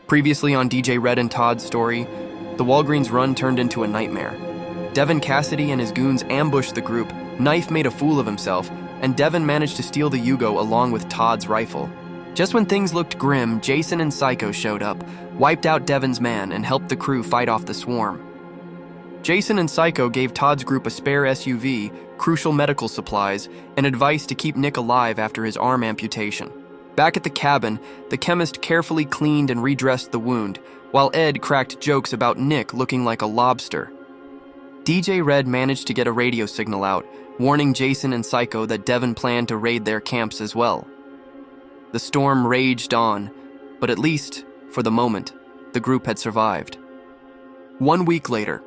Previously on DJ Red and Todd's story, the Walgreens run turned into a nightmare. Devon Cassidy and his goons ambushed the group, Knife made a fool of himself, and Devon managed to steal the Yugo along with Todd's rifle. Just when things looked grim, Jason and Psycho showed up, wiped out Devon's man, and helped the crew fight off the swarm. Jason and Psycho gave Todd's group a spare SUV, crucial medical supplies, and advice to keep Nick alive after his arm amputation. Back at the cabin, the chemist carefully cleaned and redressed the wound, while Ed cracked jokes about Nick looking like a lobster. DJ Red managed to get a radio signal out, warning Jason and Psycho that Devon planned to raid their camps as well. The storm raged on, but at least, for the moment, the group had survived. 1 week later,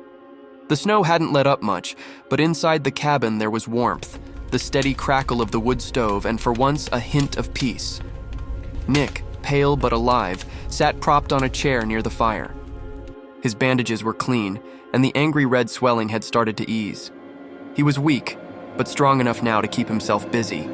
the snow hadn't let up much, but inside the cabin there was warmth, the steady crackle of the wood stove, and for once a hint of peace. Nick, pale but alive, sat propped on a chair near the fire. His bandages were clean, and the angry red swelling had started to ease. He was weak, but strong enough now to keep himself busy.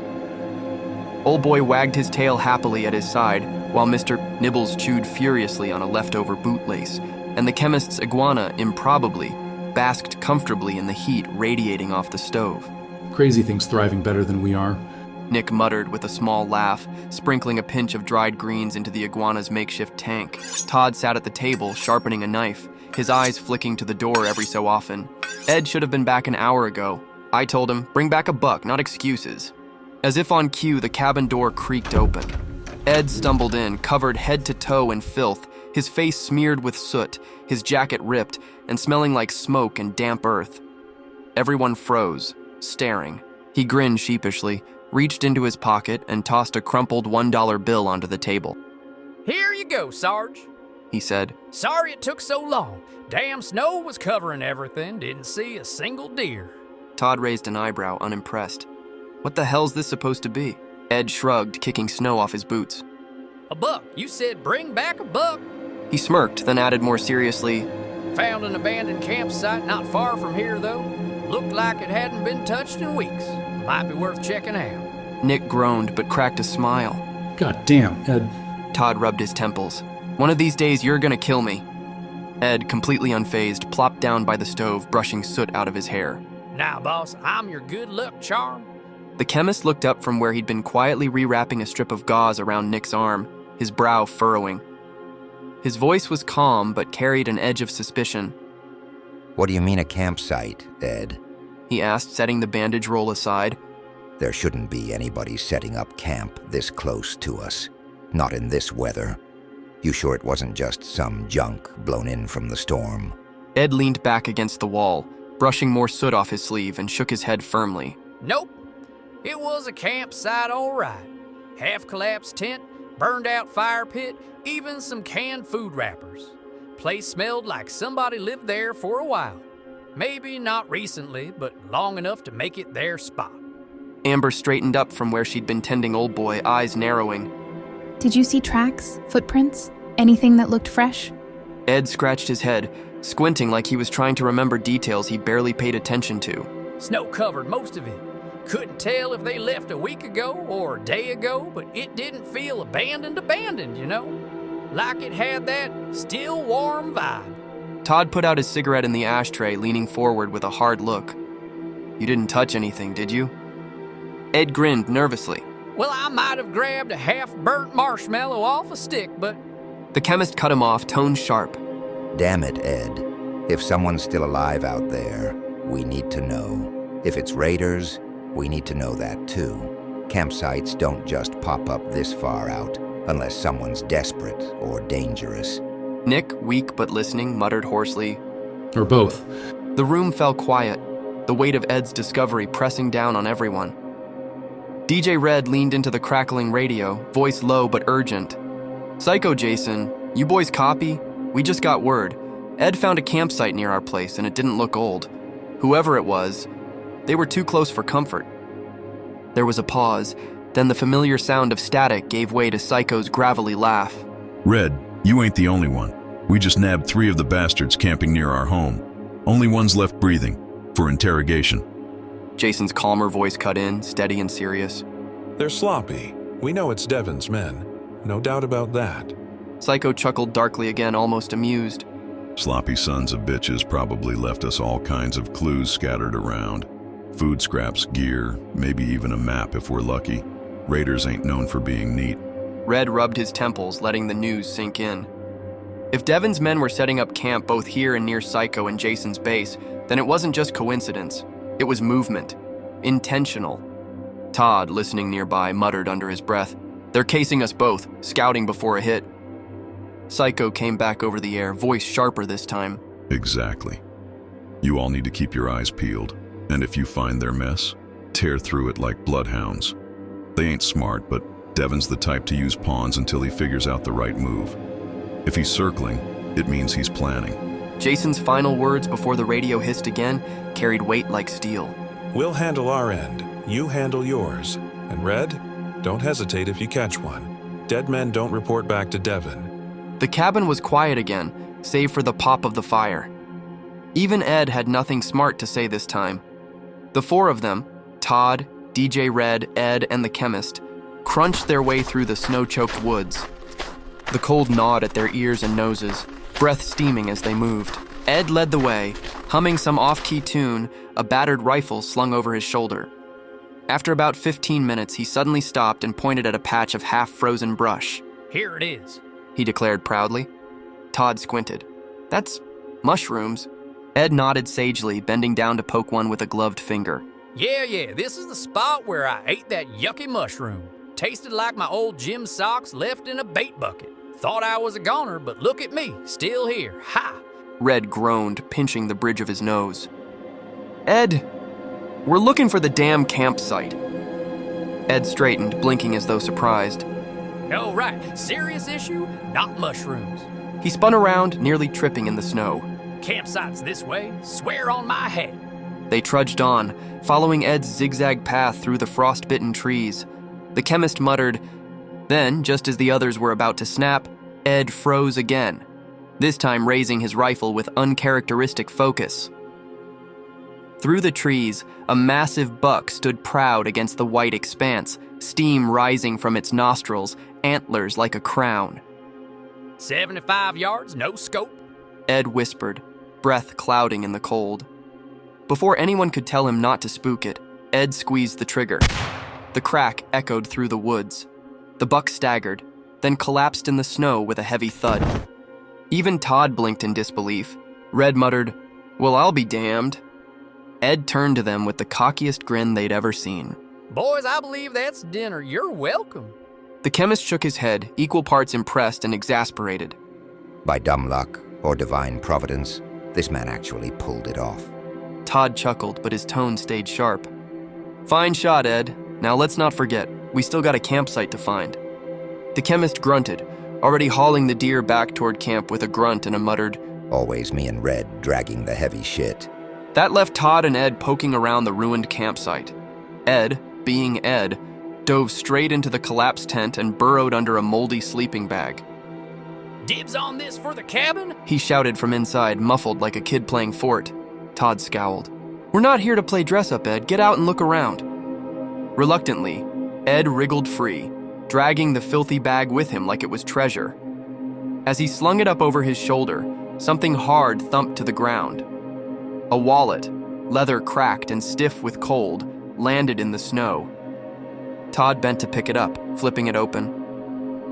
Old Boy wagged his tail happily at his side, while Mr. Nibbles chewed furiously on a leftover bootlace, and the chemist's iguana, improbably, basked comfortably in the heat radiating off the stove. Crazy thing's thriving better than we are. Nick muttered with a small laugh, sprinkling a pinch of dried greens into the iguana's makeshift tank. Todd sat at the table, sharpening a knife, his eyes flicking to the door every so often. Ed should have been back an hour ago. I told him, bring back a buck, not excuses. As if on cue, the cabin door creaked open. Ed stumbled in, covered head to toe in filth, his face smeared with soot, his jacket ripped, and smelling like smoke and damp earth. Everyone froze, staring. He grinned sheepishly, reached into his pocket, and tossed a crumpled $1 bill onto the table. "Here you go, Sarge," he said. "Sorry it took so long. Damn snow was covering everything, didn't see a single deer." Todd raised an eyebrow, unimpressed. What the hell's this supposed to be? Ed shrugged, kicking snow off his boots. "A buck. You said bring back a buck." He smirked, then added more seriously, "Found an abandoned campsite not far from here, though. Looked like it hadn't been touched in weeks. Might be worth checking out." Nick groaned, but cracked a smile. God damn, Ed. Todd rubbed his temples. One of these days, you're gonna kill me. Ed, completely unfazed, plopped down by the stove, brushing soot out of his hair. "Now, boss, I'm your good luck charm." The chemist looked up from where he'd been quietly rewrapping a strip of gauze around Nick's arm, his brow furrowing. His voice was calm, but carried an edge of suspicion. What do you mean a campsite, Ed? He asked, setting the bandage roll aside. There shouldn't be anybody setting up camp this close to us. Not in this weather. You sure it wasn't just some junk blown in from the storm? Ed leaned back against the wall, brushing more soot off his sleeve, and shook his head firmly. "Nope. It was a campsite, all right. Half-collapsed tent, burned-out fire pit, even some canned food wrappers. Place smelled like somebody lived there for a while. Maybe not recently, but long enough to make it their spot." Amber straightened up from where she'd been tending Old Boy, eyes narrowing. Did you see tracks, footprints, anything that looked fresh? Ed scratched his head, squinting like he was trying to remember details he barely paid attention to. "Snow covered most of it. Couldn't tell if they left a week ago or a day ago, but it didn't feel abandoned, you know? Like it had that still warm vibe." Todd put out his cigarette in the ashtray, leaning forward with a hard look. You didn't touch anything, did you? Ed grinned nervously. "Well, I might have grabbed a half-burnt marshmallow off a stick, but..." The chemist cut him off, tone sharp. Damn it, Ed. If someone's still alive out there, we need to know. If it's raiders, we need to know that too. Campsites don't just pop up this far out unless someone's desperate or dangerous. Nick, weak but listening, muttered hoarsely. Or both. The room fell quiet, the weight of Ed's discovery pressing down on everyone. DJ Red leaned into the crackling radio, voice low but urgent. "Psycho Jason, you boys copy? We just got word. Ed found a campsite near our place and it didn't look old. Whoever it was, they were too close for comfort." There was a pause, then the familiar sound of static gave way to Psycho's gravelly laugh. "Red, you ain't the only one. We just nabbed 3 of the bastards camping near our home. Only one's left breathing, for interrogation." Jason's calmer voice cut in, steady and serious. "They're sloppy. We know it's Devon's men. No doubt about that. Psycho chuckled darkly again, almost amused. Sloppy sons of bitches probably left us all kinds of clues scattered around. Food scraps, gear, maybe even a map if we're lucky. Raiders ain't known for being neat. Red rubbed his temples, letting the news sink in. If Devon's men were setting up camp both here and near Psycho and Jason's base, then it wasn't just coincidence. It was movement. Intentional. Todd, listening nearby, muttered under his breath, "They're casing us both, scouting before a hit." Psycho came back over the air, voice sharper this time. Exactly. You all need to keep your eyes peeled, and if you find their mess, tear through it like bloodhounds. They ain't smart, but Devon's the type to use pawns until he figures out the right move. If he's circling, it means he's planning. Jason's final words before the radio hissed again carried weight like steel. We'll handle our end. You handle yours. And Red, don't hesitate if you catch one. Dead men don't report back to Devon. The cabin was quiet again, save for the pop of the fire. Even Ed had nothing smart to say this time. The four of them, Todd, DJ Red, Ed, and the Chemist, crunched their way through the snow-choked woods. The cold gnawed at their ears and noses, breath steaming as they moved. Ed led the way, humming some off-key tune, a battered rifle slung over his shoulder. After about 15 minutes, he suddenly stopped and pointed at a patch of half-frozen brush. Here it is. He declared proudly. Todd squinted. "That's mushrooms." Ed nodded sagely, bending down to poke one with a gloved finger. Yeah, this is the spot where I ate that yucky mushroom. Tasted like my old gym socks left in a bait bucket. Thought I was a goner, but look at me, still here. Ha! Red groaned, pinching the bridge of his nose. "Ed, we're looking for the damn campsite." Ed straightened, blinking as though surprised. Oh, right. Serious issue? Not mushrooms. He spun around, nearly tripping in the snow. Campsite's this way. Swear on my head. They trudged on, following Ed's zigzag path through the frost-bitten trees. The Chemist muttered. Then, just as the others were about to snap, Ed froze again, this time raising his rifle with uncharacteristic focus. Through the trees, a massive buck stood proud against the white expanse, steam rising from its nostrils, antlers like a crown. 75 yards, no scope. Ed whispered, breath clouding in the cold. Before anyone could tell him not to spook it, Ed squeezed the trigger. The crack echoed through the woods. The buck staggered, then collapsed in the snow with a heavy thud. Even Todd blinked in disbelief. Red muttered, "Well, I'll be damned." Ed turned to them with the cockiest grin they'd ever seen. Boys, I believe that's dinner. You're welcome. The Chemist shook his head, equal parts impressed and exasperated. By dumb luck or divine providence, this man actually pulled it off. Todd chuckled, but his tone stayed sharp. "Fine shot, Ed. Now let's not forget, we still got a campsite to find." The Chemist grunted, already hauling the deer back toward camp with a grunt and a muttered, Always me and Red dragging the heavy shit. That left Todd and Ed poking around the ruined campsite. Ed, being Ed, dove straight into the collapsed tent and burrowed under a moldy sleeping bag. Dibs on this for the cabin? He shouted from inside, muffled like a kid playing fort. Todd scowled. "We're not here to play dress-up, Ed. Get out and look around." Reluctantly, Ed wriggled free, dragging the filthy bag with him like it was treasure. As he slung it up over his shoulder, something hard thumped to the ground. A wallet, leather cracked and stiff with cold, landed in the snow. Todd bent to pick it up, flipping it open.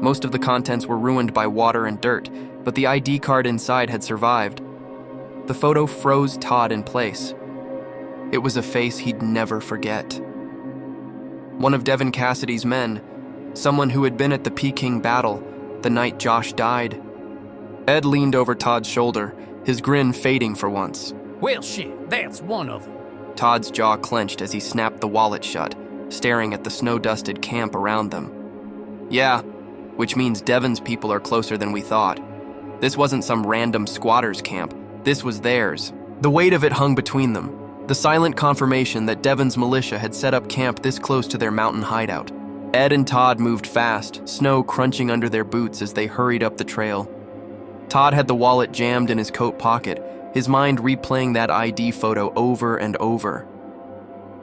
Most of the contents were ruined by water and dirt, but the ID card inside had survived. The photo froze Todd in place. It was a face he'd never forget. One of Devon Cassidy's men, someone who had been at the Peking battle the night Josh died. Ed leaned over Todd's shoulder, his grin fading for once. Well, shit, that's one of them. Todd's jaw clenched as he snapped the wallet shut, staring at the snow-dusted camp around them. Yeah, which means Devon's people are closer than we thought. This wasn't some random squatter's camp. This was theirs. The weight of it hung between them, the silent confirmation that Devon's militia had set up camp this close to their mountain hideout. Ed and Todd moved fast, snow crunching under their boots as they hurried up the trail. Todd had the wallet jammed in his coat pocket, his mind replaying that ID photo over and over.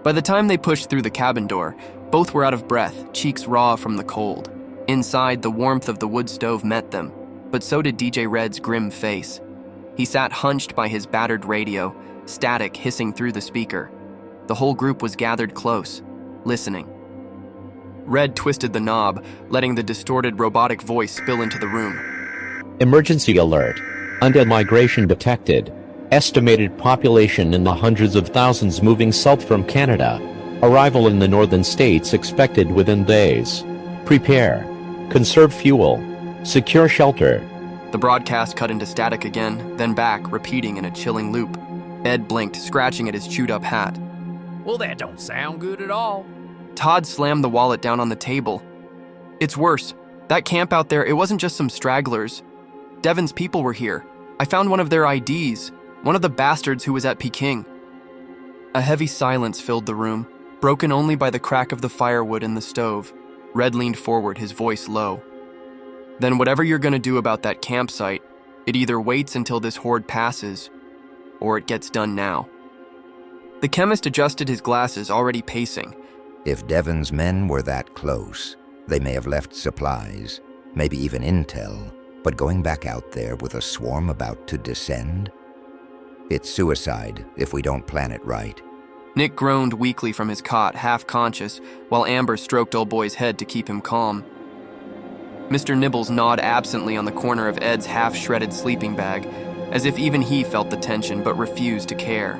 By the time they pushed through the cabin door, both were out of breath, cheeks raw from the cold. Inside, the warmth of the wood stove met them, but so did DJ Red's grim face. He sat hunched by his battered radio, static hissing through the speaker. The whole group was gathered close, listening. Red twisted the knob, letting the distorted robotic voice spill into the room. Emergency alert. Undead migration detected. Estimated population in the hundreds of thousands moving south from Canada. Arrival in the northern states expected within days. Prepare. Conserve fuel. Secure shelter. The broadcast cut into static again, then back, repeating in a chilling loop. Ed blinked, scratching at his chewed-up hat. Well, that don't sound good at all. Todd slammed the wallet down on the table. It's worse. That camp out there, it wasn't just some stragglers. Devon's people were here. I found one of their IDs, one of the bastards who was at Peking. A heavy silence filled the room, broken only by the crack of the firewood in the stove. Red leaned forward, his voice low. Then whatever you're gonna do about that campsite, it either waits until this horde passes, or it gets done now. The chemist adjusted his glasses, already pacing. If Devon's men were that close, they may have left supplies, maybe even intel, but going back out there with a swarm about to descend? It's suicide if we don't plan it right. Nick groaned weakly from his cot, half-conscious, while Amber stroked old boy's head to keep him calm. Mr. Nibbles gnawed absently on the corner of Ed's half-shredded sleeping bag, as if even he felt the tension but refused to care.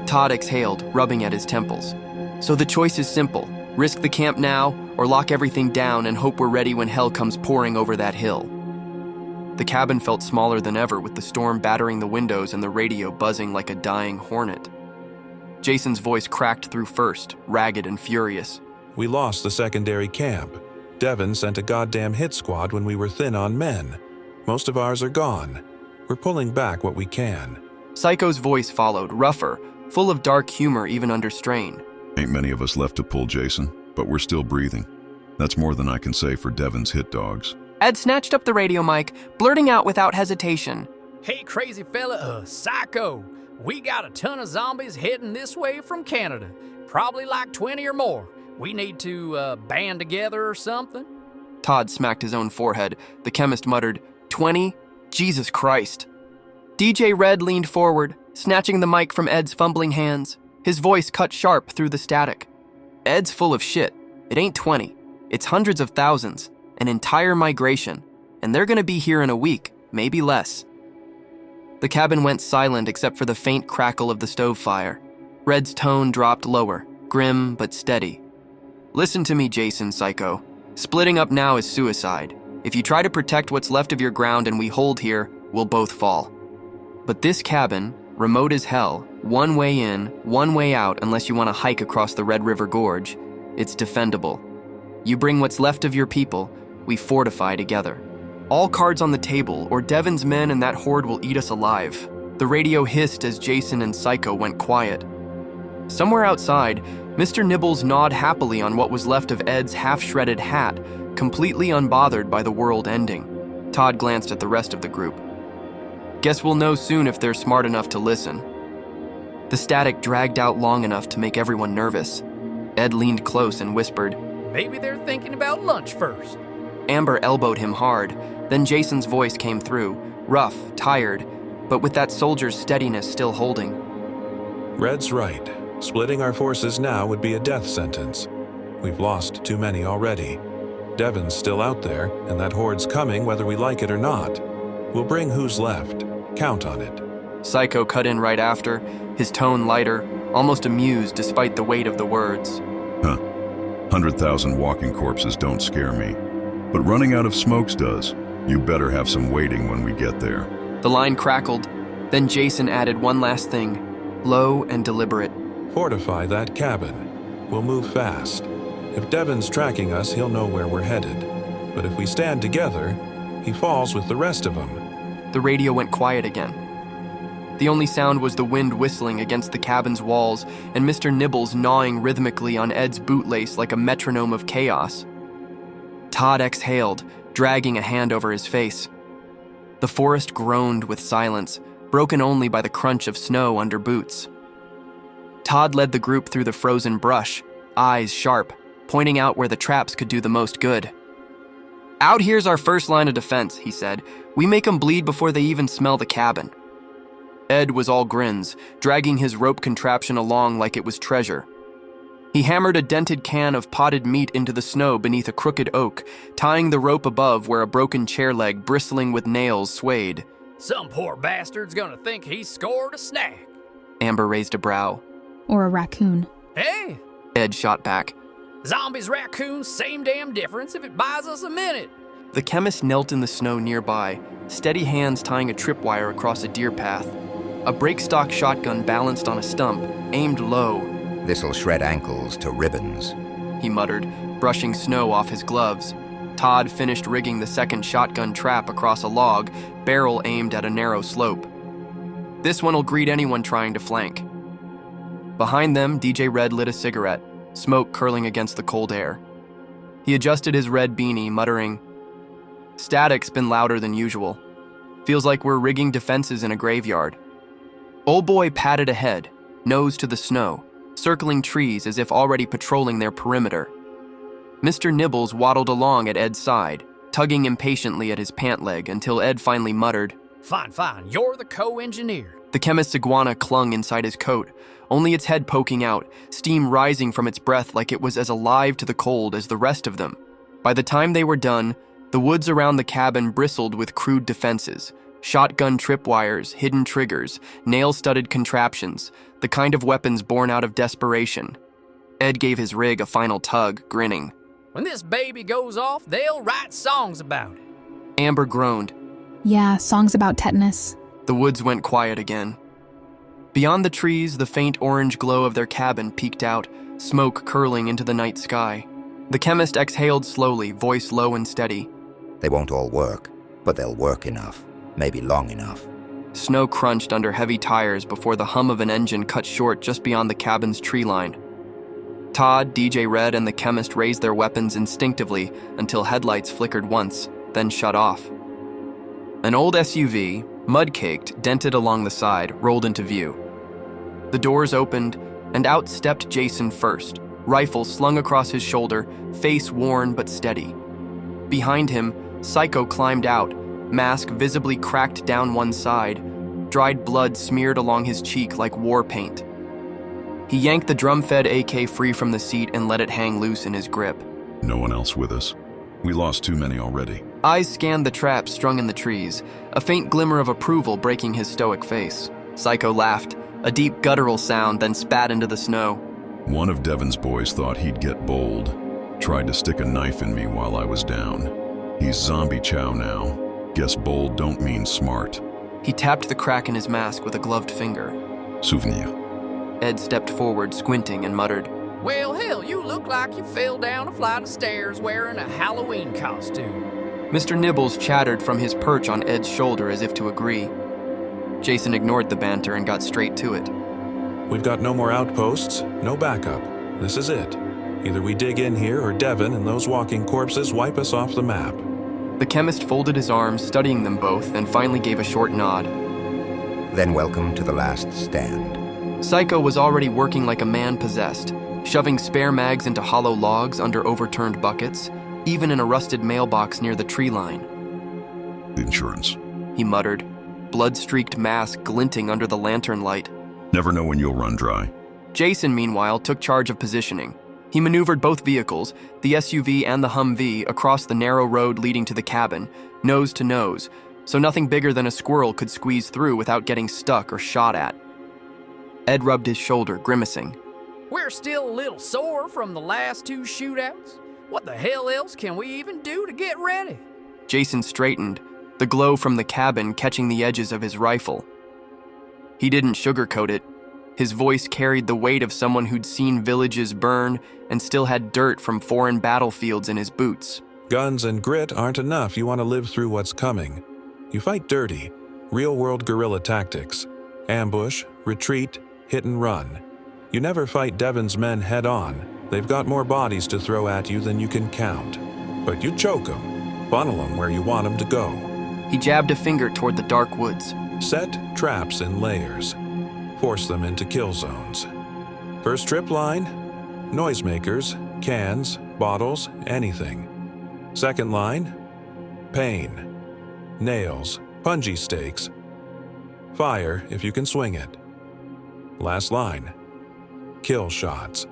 Todd exhaled, rubbing at his temples. So the choice is simple. Risk the camp now, or lock everything down and hope we're ready when hell comes pouring over that hill. The cabin felt smaller than ever, with the storm battering the windows and the radio buzzing like a dying hornet. Jason's voice cracked through first, ragged and furious. We lost the secondary camp. Devon sent a goddamn hit squad when we were thin on men. Most of ours are gone. We're pulling back what we can. Psycho's voice followed, rougher, full of dark humor even under strain. Ain't many of us left to pull, Jason, but we're still breathing. That's more than I can say for Devon's hit dogs. Ed snatched up the radio mic, blurting out without hesitation. Hey, crazy fella, Psycho. We got a ton of zombies heading this way from Canada. Probably like 20 or more. We need to band together or something? Todd smacked his own forehead. The chemist muttered, 20? Jesus Christ. DJ Red leaned forward, snatching the mic from Ed's fumbling hands. His voice cut sharp through the static. Ed's full of shit. It ain't 20. It's hundreds of thousands. An entire migration. And they're gonna be here in a week, maybe less. The cabin went silent except for the faint crackle of the stove fire. Red's tone dropped lower, grim but steady. Listen to me, Jason, Psycho. Splitting up now is suicide. If you try to protect what's left of your ground and we hold here, we'll both fall. But this cabin, remote as hell, one way in, one way out unless you want to hike across the Red River Gorge, it's defendable. You bring what's left of your people, we fortify together. All cards on the table, or Devon's men and that horde will eat us alive. The radio hissed as Jason and Psycho went quiet. Somewhere outside, Mr. Nibbles gnawed happily on what was left of Ed's half-shredded hat, completely unbothered by the world ending. Todd glanced at the rest of the group. Guess we'll know soon if they're smart enough to listen. The static dragged out long enough to make everyone nervous. Ed leaned close and whispered, Maybe they're thinking about lunch first. Amber elbowed him hard. Then Jason's voice came through, rough, tired, but with that soldier's steadiness still holding. Red's right. Splitting our forces now would be a death sentence. We've lost too many already. Devon's still out there, and that horde's coming whether we like it or not. We'll bring who's left. Count on it. Psycho cut in right after, his tone lighter, almost amused despite the weight of the words. 100,000 walking corpses don't scare me. But running out of smokes does. You better have some waiting when we get there. The line crackled. Then Jason added one last thing, low and deliberate. Fortify that cabin. We'll move fast. If Devon's tracking us, he'll know where we're headed. But if we stand together, he falls with the rest of them. The radio went quiet again. The only sound was the wind whistling against the cabin's walls and Mr. Nibbles gnawing rhythmically on Ed's bootlace like a metronome of chaos. Todd exhaled, dragging a hand over his face. The forest groaned with silence, broken only by the crunch of snow under boots. Todd led the group through the frozen brush, eyes sharp, pointing out where the traps could do the most good. Out here's our first line of defense, he said. We make 'em bleed before they even smell the cabin. Ed was all grins, dragging his rope contraption along like it was treasure. He hammered a dented can of potted meat into the snow beneath a crooked oak, tying the rope above where a broken chair leg bristling with nails swayed. Some poor bastard's gonna think he's scored a snack. Amber raised a brow. Or a raccoon. Hey, Ed shot back. zombies, raccoons, same damn difference if it buys us a minute. The chemist knelt in the snow nearby, steady hands tying a tripwire across a deer path. A breakstock shotgun balanced on a stump, aimed low. This'll shred ankles to ribbons. He muttered, brushing snow off his gloves. Todd finished rigging the second shotgun trap across a log, barrel aimed at a narrow slope. This one'll greet anyone trying to flank. Behind them, DJ Red lit a cigarette, smoke curling against the cold air. He adjusted his red beanie, muttering, "Static's been louder than usual. Feels like we're rigging defenses in a graveyard." Old Boy padded ahead, nose to the snow, circling trees as if already patrolling their perimeter. Mr. Nibbles waddled along at Ed's side, tugging impatiently at his pant leg until Ed finally muttered, Fine, you're the co-engineer. The chemist's iguana clung inside his coat, only its head poking out, steam rising from its breath like it was as alive to the cold as the rest of them. By the time they were done, the woods around the cabin bristled with crude defenses, shotgun tripwires, hidden triggers, nail-studded contraptions, the kind of weapons born out of desperation. Ed gave his rig a final tug, grinning. When this baby goes off, they'll write songs about it. Amber groaned. Yeah, songs about tetanus. The woods went quiet again. Beyond the trees, the faint orange glow of their cabin peeked out, smoke curling into the night sky. The chemist exhaled slowly, voice low and steady. They won't all work, but they'll work enough, maybe long enough. Snow crunched under heavy tires before the hum of an engine cut short just beyond the cabin's tree line. Todd, DJ Red, and the chemist raised their weapons instinctively until headlights flickered once, then shut off. An old SUV, mud-caked, dented along the side, rolled into view. The doors opened, and out stepped Jason first, rifle slung across his shoulder, face worn but steady. Behind him, Psycho climbed out, mask visibly cracked down one side, dried blood smeared along his cheek like war paint. He yanked the drum-fed AK free from the seat and let it hang loose in his grip. No one else with us. We lost too many already. Eyes scanned the traps strung in the trees, a faint glimmer of approval breaking his stoic face. Psycho laughed, a deep guttural sound, then spat into the snow. One of Devon's boys thought he'd get bold. Tried to stick a knife in me while I was down. He's zombie chow now. Guess bold don't mean smart. He tapped the crack in his mask with a gloved finger. Souvenir. Ed stepped forward, squinting, and muttered, Well, hell, you look like you fell down a flight of stairs wearing a Halloween costume. Mr. Nibbles chattered from his perch on Ed's shoulder as if to agree. Jason ignored the banter and got straight to it. We've got no more outposts, no backup. This is it. Either we dig in here or Devon and those walking corpses wipe us off the map. The chemist folded his arms, studying them both, and finally gave a short nod. Then welcome to the last stand. Psycho was already working like a man possessed, shoving spare mags into hollow logs under overturned buckets, even in a rusted mailbox near the tree line. Insurance. He muttered, blood-streaked mask glinting under the lantern light. Never know when you'll run dry. Jason, meanwhile, took charge of positioning. He maneuvered both vehicles, the SUV and the Humvee, across the narrow road leading to the cabin, nose to nose, so nothing bigger than a squirrel could squeeze through without getting stuck or shot at. Ed rubbed his shoulder, grimacing. We're still a little sore from the last two shootouts. What the hell else can we even do to get ready? Jason straightened, the glow from the cabin catching the edges of his rifle. He didn't sugarcoat it. His voice carried the weight of someone who'd seen villages burn and still had dirt from foreign battlefields in his boots. Guns and grit aren't enough. You want to live through what's coming. You fight dirty, real-world guerrilla tactics. Ambush, retreat, hit and run. You never fight Devon's men head-on. They've got more bodies to throw at you than you can count. But you choke them, funnel them where you want them to go. He jabbed a finger toward the dark woods. Set traps in layers. Force them into kill zones. First trip line, noisemakers, cans, bottles, anything. Second line, pain. Nails, punji stakes. Fire if you can swing it. Last line. Kill shots.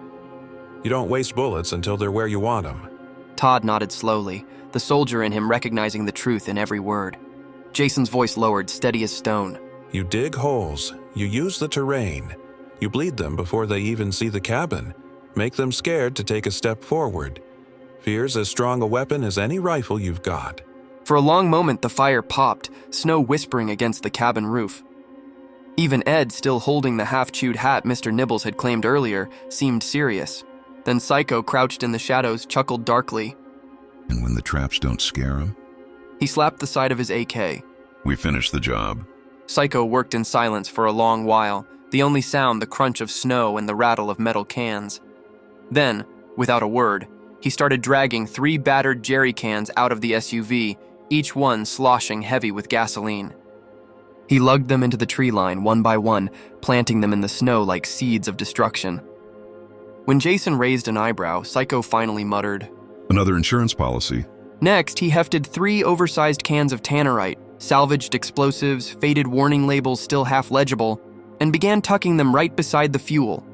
You don't waste bullets until they're where you want them. Todd nodded slowly, the soldier in him recognizing the truth in every word. Jason's voice lowered, steady as stone. You dig holes. You use the terrain. You bleed them before they even see the cabin. Make them scared to take a step forward. Fear's as strong a weapon as any rifle you've got. For a long moment, the fire popped, snow whispering against the cabin roof. Even Ed, still holding the half-chewed hat Mr. Nibbles had claimed earlier, seemed serious. Then Psycho, crouched in the shadows, chuckled darkly. And when the traps don't scare him, He slapped the side of his AK. we finish the job. Psycho worked in silence for a long while, the only sound the crunch of snow and the rattle of metal cans. Then, without a word, he started dragging 3 battered jerry cans out of the SUV, each one sloshing heavy with gasoline. He lugged them into the tree line one by one, planting them in the snow like seeds of destruction. When Jason raised an eyebrow, Psycho finally muttered. Another insurance policy. Next, he hefted 3 oversized cans of tannerite, salvaged explosives, faded warning labels still half legible, and began tucking them right beside the fuel.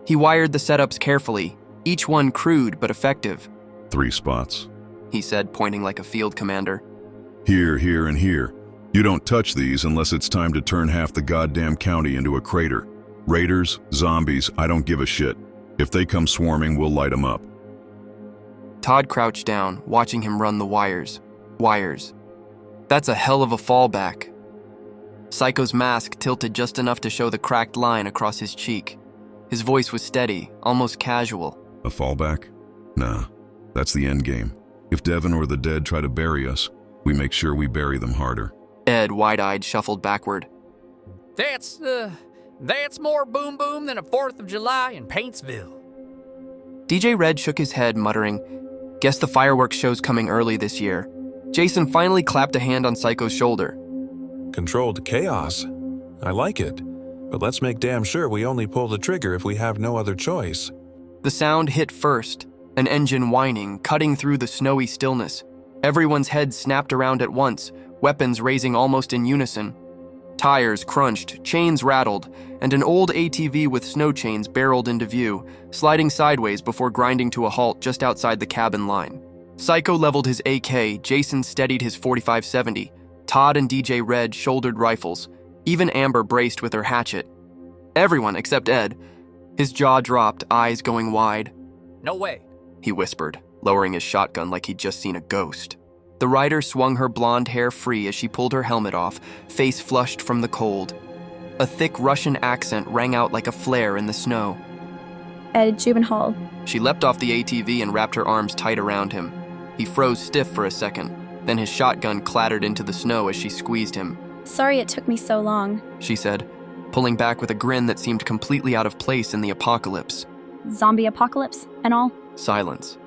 He wired the setups carefully, each one crude but effective. 3 spots. He said, pointing like a field commander. Here, here, and here. You don't touch these unless it's time to turn half the goddamn county into a crater. Raiders, zombies, I don't give a shit. If they come swarming, we'll light them up. Todd crouched down, watching him run the wires. Wires. That's a hell of a fallback. Psycho's mask tilted just enough to show the cracked line across his cheek. His voice was steady, almost casual. A fallback? Nah, that's the end game. If Devon or the dead try to bury us, we make sure we bury them harder. Ed, wide-eyed, shuffled backward. That's more boom boom than a 4th of July in Paintsville. DJ Red shook his head, muttering, "Guess the fireworks show's coming early this year." Jason finally clapped a hand on Psycho's shoulder. Controlled chaos. I like it. But let's make damn sure we only pull the trigger if we have no other choice. The sound hit first, an engine whining, cutting through the snowy stillness. Everyone's heads snapped around at once, weapons raising almost in unison. Tires crunched, chains rattled, and an old ATV with snow chains barreled into view, sliding sideways before grinding to a halt just outside the cabin line. Psycho leveled his AK, Jason steadied his .45-70. Todd and DJ Red shouldered rifles. Even Amber braced with her hatchet. Everyone except Ed. His jaw dropped, eyes going wide. No way. He whispered, lowering his shotgun like he'd just seen a ghost. The rider swung her blonde hair free as she pulled her helmet off, face flushed from the cold. A thick Russian accent rang out like a flare in the snow. Ed Jubenhall. She leapt off the ATV and wrapped her arms tight around him. He froze stiff for a second. Then his shotgun clattered into the snow as she squeezed him. Sorry it took me so long. She said, pulling back with a grin that seemed completely out of place in the apocalypse. Zombie apocalypse and all. Silence.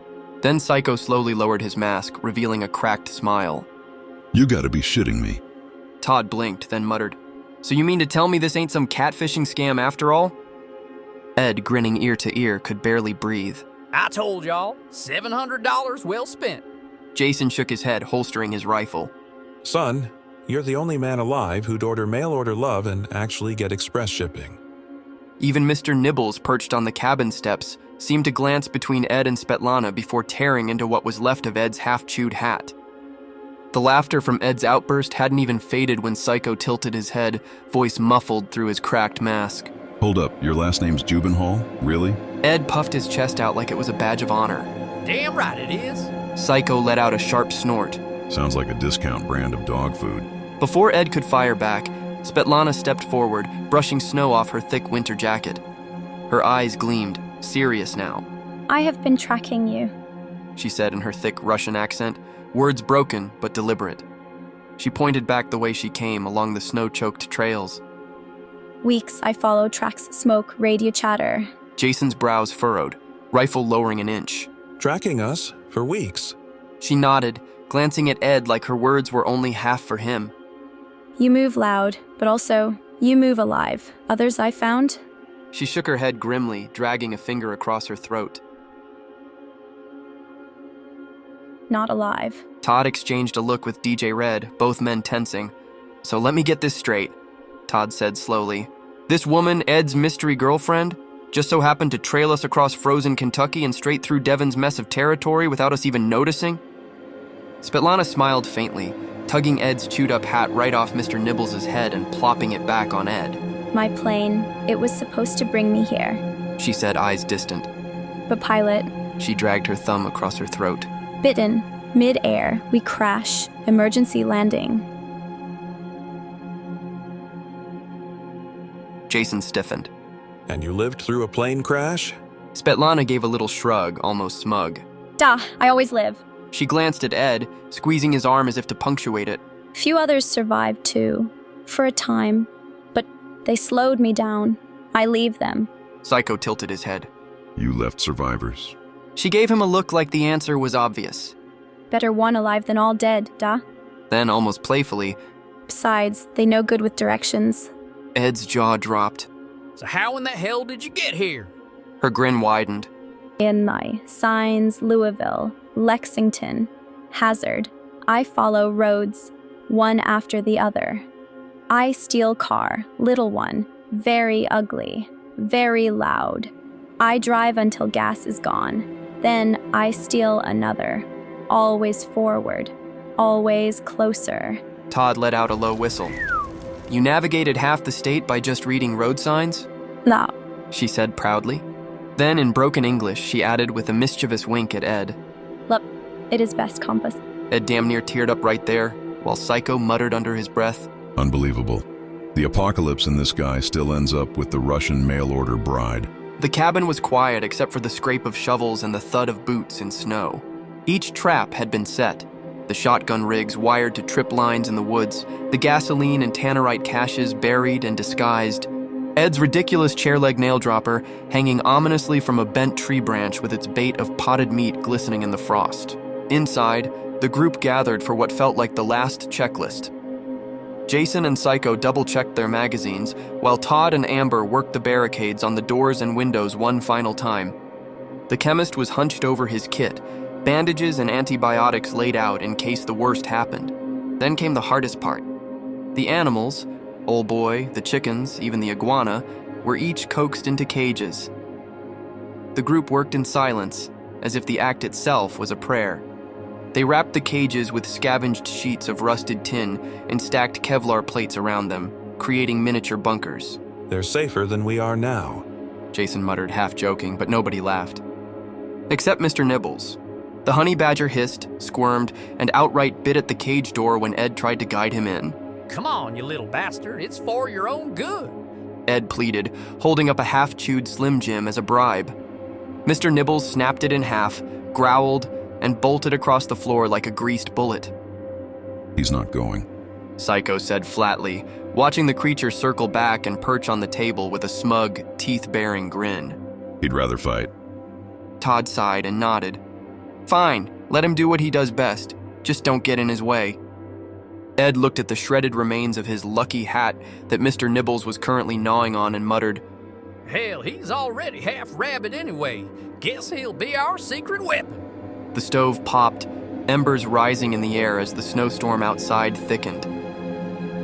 Then Psycho slowly lowered his mask, revealing a cracked smile. You gotta be shitting me. Todd blinked, then muttered, "So you mean to tell me this ain't some catfishing scam after all?" Ed, grinning ear to ear, could barely breathe. I told y'all, $700 well spent. Jason shook his head, holstering his rifle. Son, you're the only man alive who'd order mail-order love and actually get express shipping. Even Mr. Nibbles, perched on the cabin steps, seemed to glance between Ed and Spetlana before tearing into what was left of Ed's half-chewed hat. The laughter from Ed's outburst hadn't even faded when Psycho tilted his head, voice muffled through his cracked mask. Hold up, your last name's Jubenhall? Really? Ed puffed his chest out like it was a badge of honor. Damn right it is. Psycho let out a sharp snort. Sounds like a discount brand of dog food. Before Ed could fire back, Spetlana stepped forward, brushing snow off her thick winter jacket. Her eyes gleamed, serious now. I have been tracking you. She said in her thick Russian accent, words broken but deliberate. She pointed back the way she came along the snow-choked trails. Weeks I follow tracks, smoke, radio chatter. Jason's brows furrowed, rifle lowering an inch. Tracking us for weeks. She nodded, glancing at Ed like her words were only half for him. You move loud, but also, you move alive. Others I found? She shook her head grimly, dragging a finger across her throat. Not alive. Todd exchanged a look with DJ Red, both men tensing. So let me get this straight, Todd said slowly. This woman, Ed's mystery girlfriend, just so happened to trail us across frozen Kentucky and straight through Devon's mess of territory without us even noticing? Spetlana smiled faintly, tugging Ed's chewed-up hat right off Mr. Nibbles' head and plopping it back on Ed. My plane, it was supposed to bring me here. She said, eyes distant. But pilot, She dragged her thumb across her throat. bitten, mid-air, we crash, emergency landing. Jason stiffened. And you lived through a plane crash? Spetlana gave a little shrug, almost smug. Duh, I always live. She glanced at Ed, squeezing his arm as if to punctuate it. Few others survived too, for a time, but they slowed me down. I leave them. Psycho tilted his head. You left survivors. She gave him a look like the answer was obvious. Better one alive than all dead, duh. Then, almost playfully, Besides, they no good with directions. Ed's jaw dropped. So how in the hell did you get here? Her grin widened. In my signs, Louisville, Lexington, Hazard. I follow roads, one after the other. I steal car, little one, very ugly, very loud. I drive until gas is gone. Then I steal another. Always forward, always closer. Todd let out a low whistle. You navigated half the state by just reading road signs? No, She said proudly. Then, in broken English, she added with a mischievous wink at Ed. look, it is best compass. Ed damn near teared up right there, while Psycho muttered under his breath. Unbelievable. The apocalypse in this guy still ends up with the Russian mail-order bride. The cabin was quiet except for the scrape of shovels and the thud of boots in snow. Each trap had been set. The shotgun rigs wired to trip lines in the woods, the gasoline and tannerite caches buried and disguised. Ed's ridiculous chair leg nail dropper hanging ominously from a bent tree branch with its bait of potted meat glistening in the frost. Inside, the group gathered for what felt like the last checklist. Jason and Psycho double-checked their magazines, while Todd and Amber worked the barricades on the doors and windows one final time. The chemist was hunched over his kit, bandages and antibiotics laid out in case the worst happened. Then came the hardest part. The animals, Old Boy, the chickens, even the iguana, were each coaxed into cages. The group worked in silence, as if the act itself was a prayer. They wrapped the cages with scavenged sheets of rusted tin and stacked Kevlar plates around them, creating miniature bunkers. They're safer than we are now. Jason muttered, half joking, but nobody laughed. Except Mr. Nibbles. The honey badger hissed, squirmed, and outright bit at the cage door when Ed tried to guide him in. Come on, you little bastard. It's for your own good. Ed pleaded, holding up a half-chewed Slim Jim as a bribe. Mr. Nibbles snapped it in half, growled, and bolted across the floor like a greased bullet. He's not going. Psycho said flatly, watching the creature circle back and perch on the table with a smug, teeth-baring grin. He'd rather fight. Todd sighed and nodded. Fine, let him do what he does best. Just don't get in his way. Ed looked at the shredded remains of his lucky hat that Mr. Nibbles was currently gnawing on and muttered, Hell, he's already half rabbit anyway. Guess he'll be our secret weapon. The stove popped, embers rising in the air as the snowstorm outside thickened.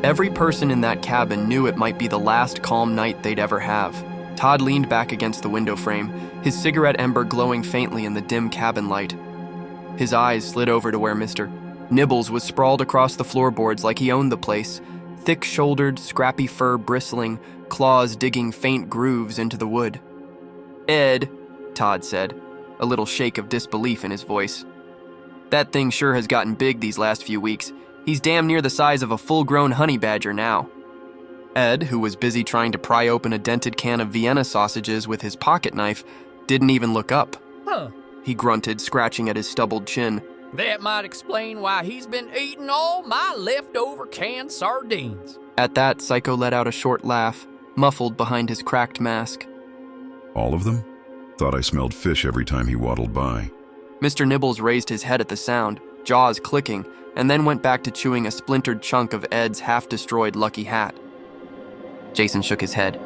Every person in that cabin knew it might be the last calm night they'd ever have. Todd leaned back against the window frame, his cigarette ember glowing faintly in the dim cabin light. His eyes slid over to where Mr. Nibbles was sprawled across the floorboards like he owned the place, thick-shouldered, scrappy fur bristling, claws digging faint grooves into the wood. Ed, Todd said, a little shake of disbelief in his voice. That thing sure has gotten big these last few weeks. He's damn near the size of a full-grown honey badger now. Ed, who was busy trying to pry open a dented can of Vienna sausages with his pocket knife, didn't even look up. Huh. He grunted, scratching at his stubbled chin. That might explain why he's been eating all my leftover canned sardines. At that, Psycho let out a short laugh, muffled behind his cracked mask. All of them? Thought I smelled fish every time he waddled by. Mr. Nibbles raised his head at the sound, jaws clicking, and then went back to chewing a splintered chunk of Ed's half-destroyed lucky hat. Jason shook his head.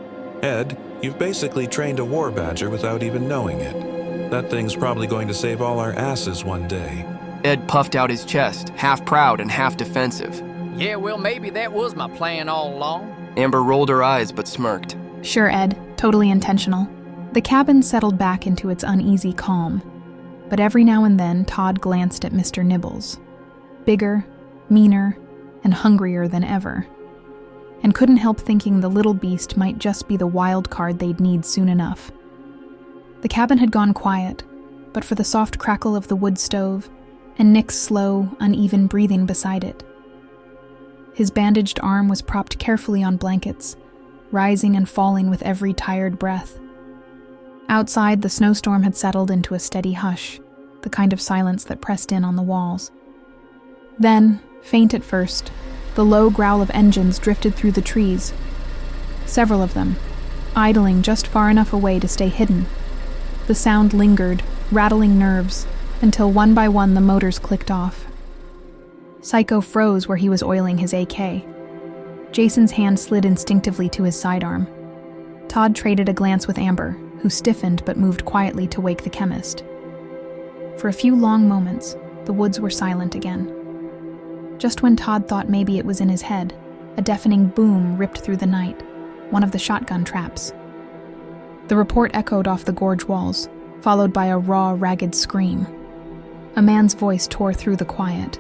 Ed, you've basically trained a war badger without even knowing it. That thing's probably going to save all our asses one day. Ed puffed out his chest, half proud and half defensive. Yeah, well, maybe that was my plan all along. Amber rolled her eyes but smirked. Sure, Ed. Totally intentional. The cabin settled back into its uneasy calm, but every now and then Todd glanced at Mr. Nibbles. Bigger, meaner, and hungrier than ever, and couldn't help thinking the little beast might just be the wild card they'd need soon enough. The cabin had gone quiet, but for the soft crackle of the wood stove and Nick's slow, uneven breathing beside it. His bandaged arm was propped carefully on blankets, rising and falling with every tired breath. Outside, the snowstorm had settled into a steady hush, the kind of silence that pressed in on the walls. Then, faint at first, the low growl of engines drifted through the trees. Several of them, idling just far enough away to stay hidden. The sound lingered, rattling nerves, until one by one the motors clicked off. Psycho froze where he was oiling his AK. Jason's hand slid instinctively to his sidearm. Todd traded a glance with Amber, who stiffened but moved quietly to wake the chemist. For a few long moments, the woods were silent again. Just when Todd thought maybe it was in his head, a deafening boom ripped through the night, one of the shotgun traps. The report echoed off the gorge walls, followed by a raw, ragged scream. A man's voice tore through the quiet.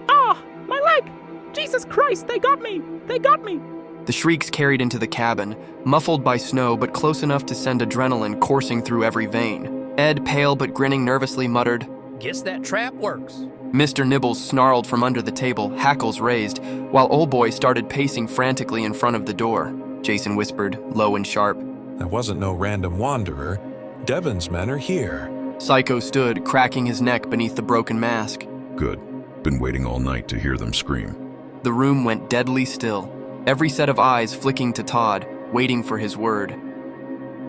"Ah, my leg! Jesus Christ, they got me! They got me!" The shrieks carried into the cabin, muffled by snow but close enough to send adrenaline coursing through every vein. Ed, pale but grinning nervously, muttered, Guess that trap works. Mr. Nibbles snarled from under the table, hackles raised, while Old Boy started pacing frantically in front of the door. Jason whispered, low and sharp, That wasn't no random wanderer. Devon's men are here. Psycho stood, cracking his neck beneath the broken mask. Good. Been waiting all night to hear them scream. The room went deadly still, every set of eyes flicking to Todd, waiting for his word.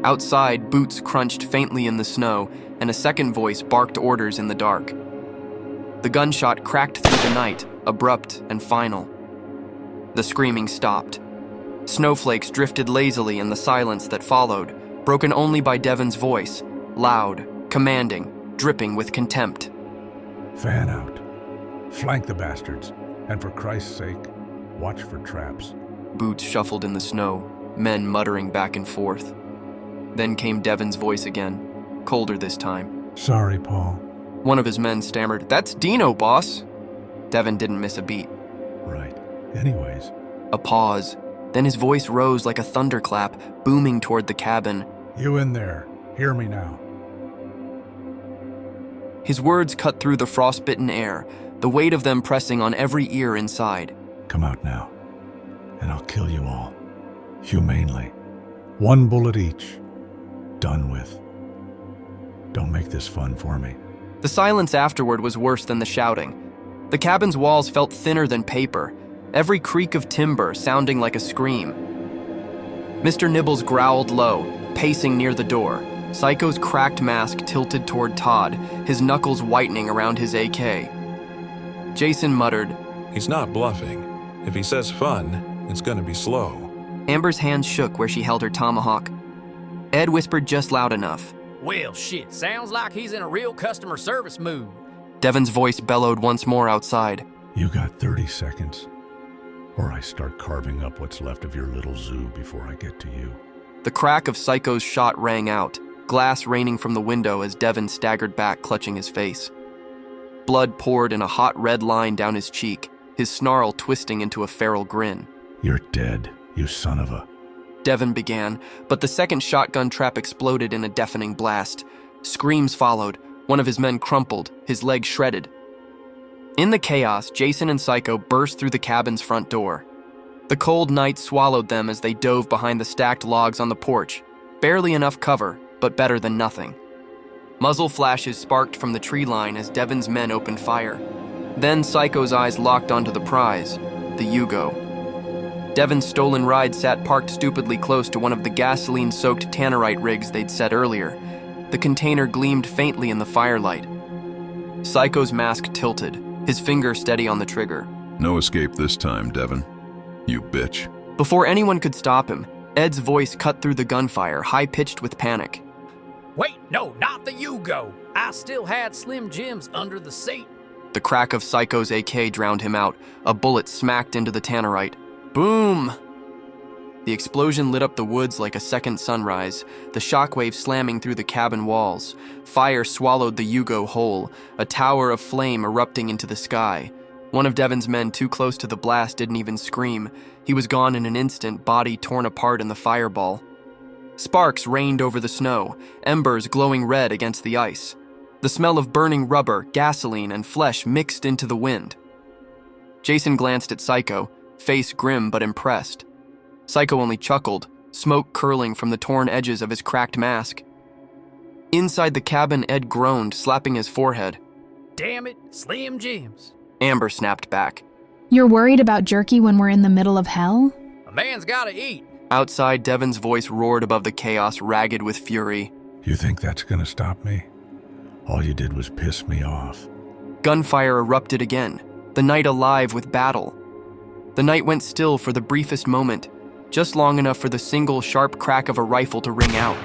Outside, boots crunched faintly in the snow, and a second voice barked orders in the dark. The gunshot cracked through the night, abrupt and final. The screaming stopped. Snowflakes drifted lazily in the silence that followed, broken only by Devon's voice, loud, commanding, dripping with contempt. Fan out. Flank the bastards. And for Christ's sake, watch for traps. Boots shuffled in the snow, men muttering back and forth. Then came Devon's voice again, colder this time. Sorry, Paul. One of his men stammered, That's Dino, boss. Devon didn't miss a beat. Right. Anyways. A pause. Then his voice rose like a thunderclap, booming toward the cabin. You in there. Hear me now. His words cut through the frostbitten air, the weight of them pressing on every ear inside. Come out now, and I'll kill you all. Humanely. One bullet each. Done with. Don't make this fun for me. The silence afterward was worse than the shouting. The cabin's walls felt thinner than paper, every creak of timber sounding like a scream. Mr. Nibbles growled low, pacing near the door, Psycho's cracked mask tilted toward Todd, his knuckles whitening around his AK. Jason muttered, He's not bluffing. If he says fun, it's gonna be slow. Amber's hands shook where she held her tomahawk. Ed whispered just loud enough. Well, shit, sounds like he's in a real customer service mood. Devon's voice bellowed once more outside. You got 30 seconds, or I start carving up what's left of your little zoo before I get to you. The crack of Psycho's shot rang out, glass raining from the window as Devon staggered back, clutching his face. Blood poured in a hot red line down his cheek, his snarl twisting into a feral grin. You're dead, you son of a... Devon began, but the second shotgun trap exploded in a deafening blast. Screams followed. One of his men crumpled, his leg shredded. In the chaos, Jason and Psycho burst through the cabin's front door. The cold night swallowed them as they dove behind the stacked logs on the porch. Barely enough cover, but better than nothing. Muzzle flashes sparked from the tree line as Devon's men opened fire. Then Psycho's eyes locked onto the prize, the Yugo. Devon's stolen ride sat parked stupidly close to one of the gasoline-soaked tannerite rigs they'd set earlier. The container gleamed faintly in the firelight. Psycho's mask tilted, his finger steady on the trigger. No escape this time, Devon. You bitch. Before anyone could stop him, Ed's voice cut through the gunfire, high-pitched with panic. Wait, no, not the Yugo. I still had Slim Jims under the seat. The crack of Psycho's AK drowned him out. A bullet smacked into the tannerite. Boom! The explosion lit up the woods like a second sunrise, the shockwave slamming through the cabin walls. Fire swallowed the Yugo whole, a tower of flame erupting into the sky. One of Devon's men too close to the blast didn't even scream. He was gone in an instant, body torn apart in the fireball. Sparks rained over the snow, embers glowing red against the ice. The smell of burning rubber, gasoline, and flesh mixed into the wind. Jason glanced at Psycho, face grim but impressed. Psycho only chuckled, smoke curling from the torn edges of his cracked mask. Inside the cabin, Ed groaned, slapping his forehead. Damn it, Slim Jims. Amber snapped back. You're worried about jerky when we're in the middle of hell? A man's gotta eat. Outside, Devon's voice roared above the chaos, ragged with fury. You think that's gonna stop me? All you did was piss me off. Gunfire erupted again, the night alive with battle. The night went still for the briefest moment, just long enough for the single sharp crack of a rifle to ring out.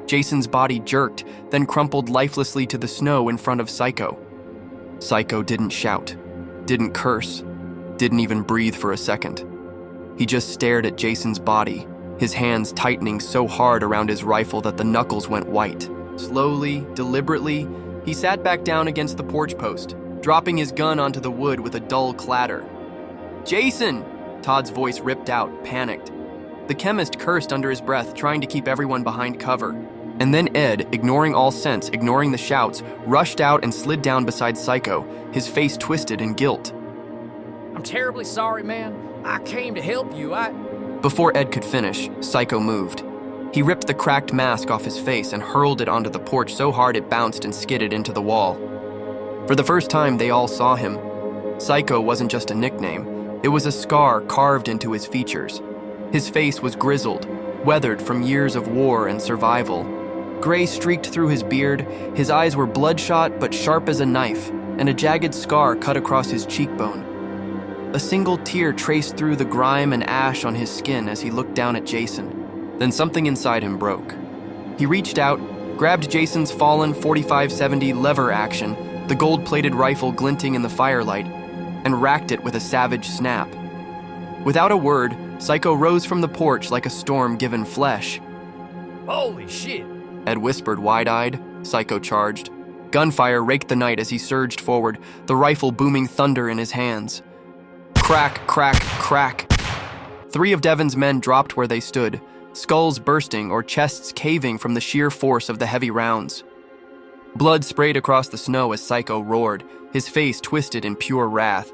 Jason's body jerked, then crumpled lifelessly to the snow in front of Psycho. Psycho didn't shout, didn't curse, didn't even breathe for a second. He just stared at Jason's body, his hands tightening so hard around his rifle that the knuckles went white. Slowly, deliberately, he sat back down against the porch post, dropping his gun onto the wood with a dull clatter. "Jason!" Todd's voice ripped out, panicked. The chemist cursed under his breath, trying to keep everyone behind cover. And then Ed, ignoring all sense, ignoring the shouts, rushed out and slid down beside Psycho, his face twisted in guilt. I'm terribly sorry, man. I came to help you. Before Ed could finish, Psycho moved. He ripped the cracked mask off his face and hurled it onto the porch so hard it bounced and skidded into the wall. For the first time, they all saw him. Psycho wasn't just a nickname. It was a scar carved into his features. His face was grizzled, weathered from years of war and survival. Gray streaked through his beard, his eyes were bloodshot but sharp as a knife, and a jagged scar cut across his cheekbone. A single tear traced through the grime and ash on his skin as he looked down at Jason. Then something inside him broke. He reached out, grabbed Jason's fallen .45-70 lever action, the gold-plated rifle glinting in the firelight, and racked it with a savage snap. Without a word, Psycho rose from the porch like a storm given flesh. Holy shit! Ed whispered wide-eyed. Psycho charged. Gunfire raked the night as he surged forward, the rifle booming thunder in his hands. Crack, crack, crack. 3 of Devon's men dropped where they stood, skulls bursting or chests caving from the sheer force of the heavy rounds. Blood sprayed across the snow as Psycho roared, his face twisted in pure wrath.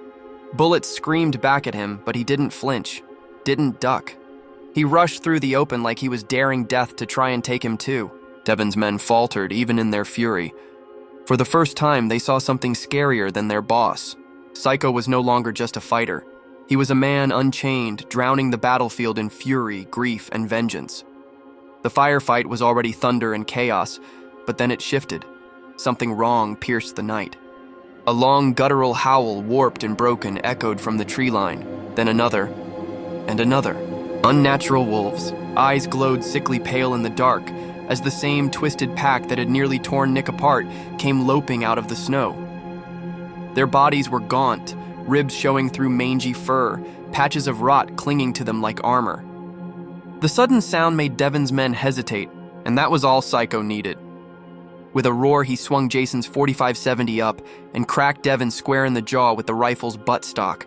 Bullets screamed back at him, but he didn't flinch, didn't duck. He rushed through the open like he was daring death to try and take him too. Devon's men faltered even in their fury. For the first time, they saw something scarier than their boss. Psycho was no longer just a fighter. He was a man unchained, drowning the battlefield in fury, grief, and vengeance. The firefight was already thunder and chaos, but then it shifted. Something wrong pierced the night. A long guttural howl, warped and broken, echoed from the tree line, then another, and another. Unnatural wolves, eyes glowed sickly pale in the dark, as the same twisted pack that had nearly torn Nick apart came loping out of the snow. Their bodies were gaunt, ribs showing through mangy fur, patches of rot clinging to them like armor. The sudden sound made Devon's men hesitate, and that was all Psycho needed. With a roar, he swung Jason's .45-70 up and cracked Devon square in the jaw with the rifle's buttstock.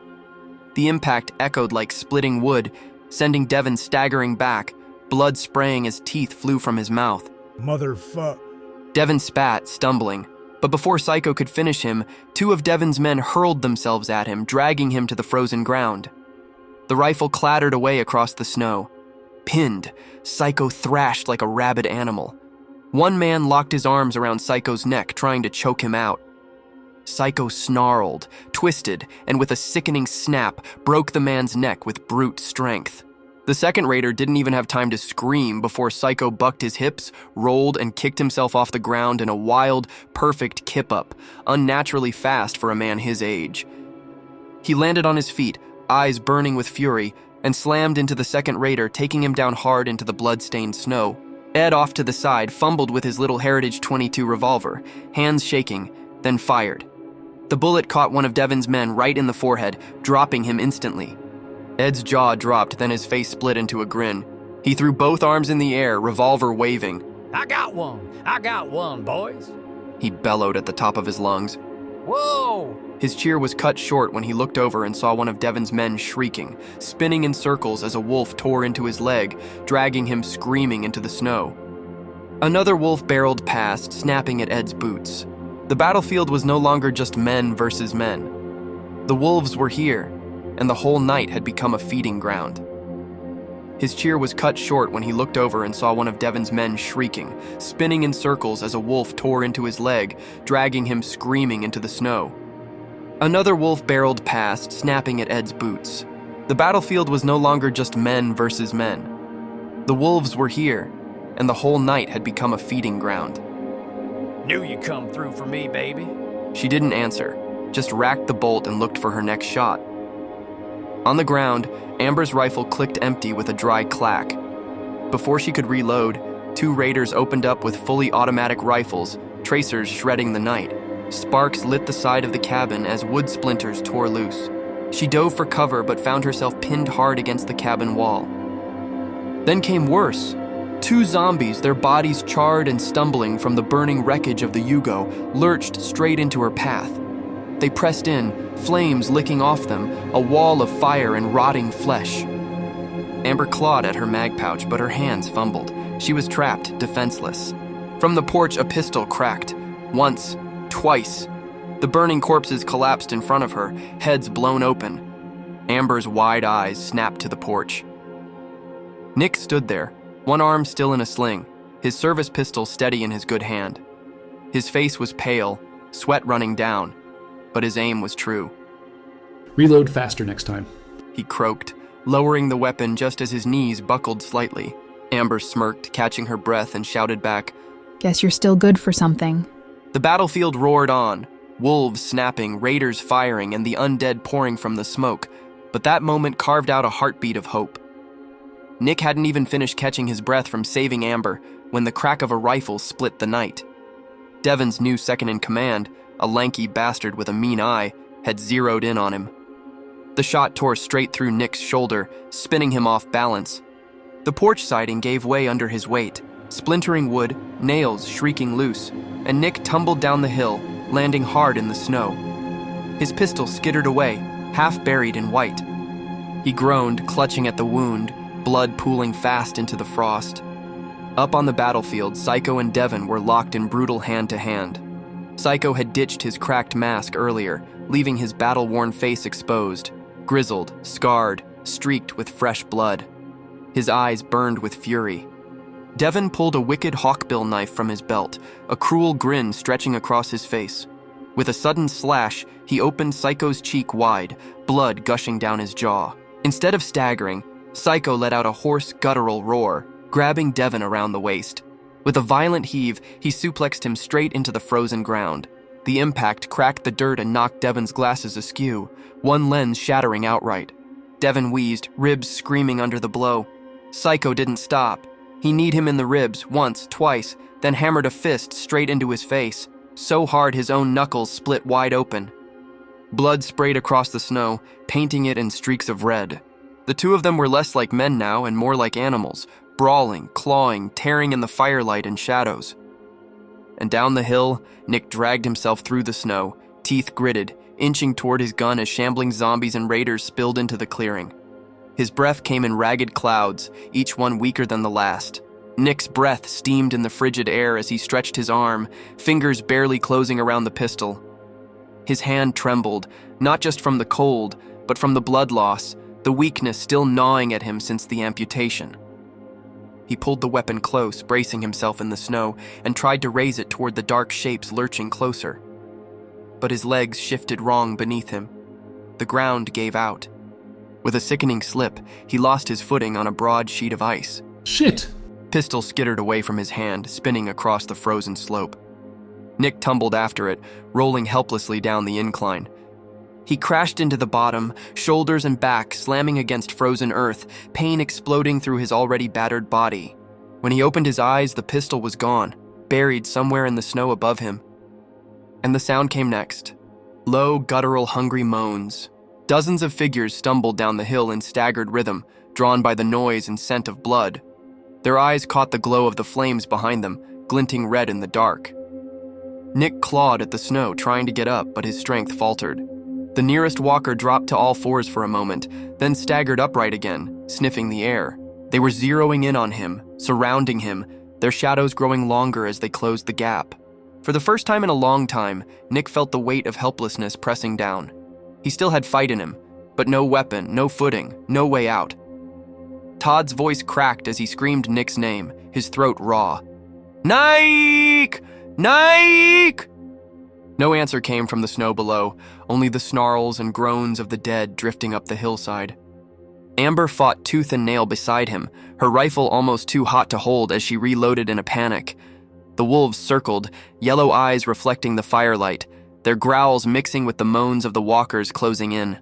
The impact echoed like splitting wood, sending Devon staggering back, blood spraying as teeth flew from his mouth. Motherfuck. Devon spat, stumbling, but before Psycho could finish him, 2 of Devon's men hurled themselves at him, dragging him to the frozen ground. The rifle clattered away across the snow. Pinned, Psycho thrashed like a rabid animal. One man locked his arms around Psycho's neck, trying to choke him out. Psycho snarled, twisted, and with a sickening snap, broke the man's neck with brute strength. The second raider didn't even have time to scream before Psycho bucked his hips, rolled, and kicked himself off the ground in a wild, perfect kip-up, unnaturally fast for a man his age. He landed on his feet, eyes burning with fury, and slammed into the second raider, taking him down hard into the blood-stained snow. Ed, off to the side, fumbled with his little Heritage .22 revolver, hands shaking, then fired. The bullet caught one of Devon's men right in the forehead, dropping him instantly. Ed's jaw dropped, then his face split into a grin. He threw both arms in the air, revolver waving. I got one, boys. He bellowed at the top of his lungs. Whoa! His cheer was cut short when he looked over and saw one of Devon's men shrieking, spinning in circles as a wolf tore into his leg, dragging him screaming into the snow. Another wolf barreled past, snapping at Ed's boots. The battlefield was no longer just men versus men. The wolves were here, and the whole night had become a feeding ground. His cheer was cut short when he looked over and saw one of Devon's men shrieking, spinning in circles as a wolf tore into his leg, dragging him screaming into the snow. Another wolf barreled past, snapping at Ed's boots. The battlefield was no longer just men versus men. The wolves were here, and the whole night had become a feeding ground. Knew you'd come through for me, baby. She didn't answer, just racked the bolt and looked for her next shot. On the ground, Amber's rifle clicked empty with a dry clack. Before she could reload, 2 raiders opened up with fully automatic rifles, tracers shredding the night. Sparks lit the side of the cabin as wood splinters tore loose. She dove for cover but found herself pinned hard against the cabin wall. Then came worse. 2 zombies, their bodies charred and stumbling from the burning wreckage of the Yugo, lurched straight into her path. They pressed in, flames licking off them, a wall of fire and rotting flesh. Amber clawed at her mag pouch, but her hands fumbled. She was trapped, defenseless. From the porch, a pistol cracked. Once, twice. The burning corpses collapsed in front of her, heads blown open. Amber's wide eyes snapped to the porch. Nick stood there, one arm still in a sling, his service pistol steady in his good hand. His face was pale, sweat running down, but his aim was true. Reload faster next time. He croaked, lowering the weapon just as his knees buckled slightly. Amber smirked, catching her breath, and shouted back, Guess you're still good for something. The battlefield roared on, wolves snapping, raiders firing, and the undead pouring from the smoke, but that moment carved out a heartbeat of hope. Nick hadn't even finished catching his breath from saving Amber when the crack of a rifle split the night. Devon's new second-in-command, a lanky bastard with a mean eye, had zeroed in on him. The shot tore straight through Nick's shoulder, spinning him off balance. The porch siding gave way under his weight, splintering wood, nails shrieking loose, and Nick tumbled down the hill, landing hard in the snow. His pistol skittered away, half buried in white. He groaned, clutching at the wound, blood pooling fast into the frost. Up on the battlefield, Psycho and Devon were locked in brutal hand-to-hand. Psycho had ditched his cracked mask earlier, leaving his battle-worn face exposed, grizzled, scarred, streaked with fresh blood. His eyes burned with fury. Devon pulled a wicked hawkbill knife from his belt, a cruel grin stretching across his face. With a sudden slash, he opened Psycho's cheek wide, blood gushing down his jaw. Instead of staggering, Psycho let out a hoarse, guttural roar, grabbing Devon around the waist. With a violent heave, he suplexed him straight into the frozen ground. The impact cracked the dirt and knocked Devon's glasses askew, one lens shattering outright. Devon wheezed, ribs screaming under the blow. Psycho didn't stop. He kneed him in the ribs, once, twice, then hammered a fist straight into his face, so hard his own knuckles split wide open. Blood sprayed across the snow, painting it in streaks of red. The 2 of them were less like men now and more like animals, brawling, clawing, tearing in the firelight and shadows. And down the hill, Nick dragged himself through the snow, teeth gritted, inching toward his gun as shambling zombies and raiders spilled into the clearing. His breath came in ragged clouds, each one weaker than the last. Nick's breath steamed in the frigid air as he stretched his arm, fingers barely closing around the pistol. His hand trembled, not just from the cold, but from the blood loss, the weakness still gnawing at him since the amputation. He pulled the weapon close, bracing himself in the snow, and tried to raise it toward the dark shapes lurching closer. But his legs shifted wrong beneath him. The ground gave out. With a sickening slip, he lost his footing on a broad sheet of ice. Shit! Pistol skittered away from his hand, spinning across the frozen slope. Nick tumbled after it, rolling helplessly down the incline. He crashed into the bottom, shoulders and back slamming against frozen earth, pain exploding through his already battered body. When he opened his eyes, the pistol was gone, buried somewhere in the snow above him. And the sound came next. Low, guttural, hungry moans. Dozens of figures stumbled down the hill in staggered rhythm, drawn by the noise and scent of blood. Their eyes caught the glow of the flames behind them, glinting red in the dark. Nick clawed at the snow, trying to get up, but his strength faltered. The nearest walker dropped to all fours for a moment, then staggered upright again, sniffing the air. They were zeroing in on him, surrounding him, their shadows growing longer as they closed the gap. For the first time in a long time, Nick felt the weight of helplessness pressing down. He still had fight in him, but no weapon, no footing, no way out. Todd's voice cracked as he screamed Nick's name, his throat raw. "Nike! Nike!" No answer came from the snow below, only the snarls and groans of the dead drifting up the hillside. Amber fought tooth and nail beside him, her rifle almost too hot to hold as she reloaded in a panic. The wolves circled, yellow eyes reflecting the firelight, their growls mixing with the moans of the walkers closing in.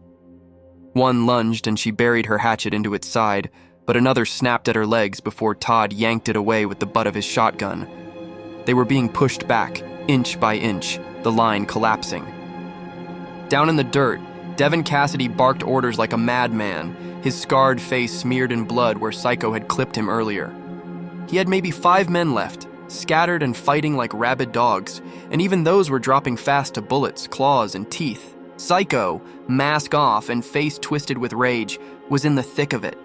One lunged and she buried her hatchet into its side, but another snapped at her legs before Todd yanked it away with the butt of his shotgun. They were being pushed back, inch by inch, the line collapsing. Down in the dirt, Devon Cassidy barked orders like a madman, his scarred face smeared in blood where Psycho had clipped him earlier. He had maybe 5 men left, scattered and fighting like rabid dogs, and even those were dropping fast to bullets, claws, and teeth. Psycho, mask off and face twisted with rage, was in the thick of it.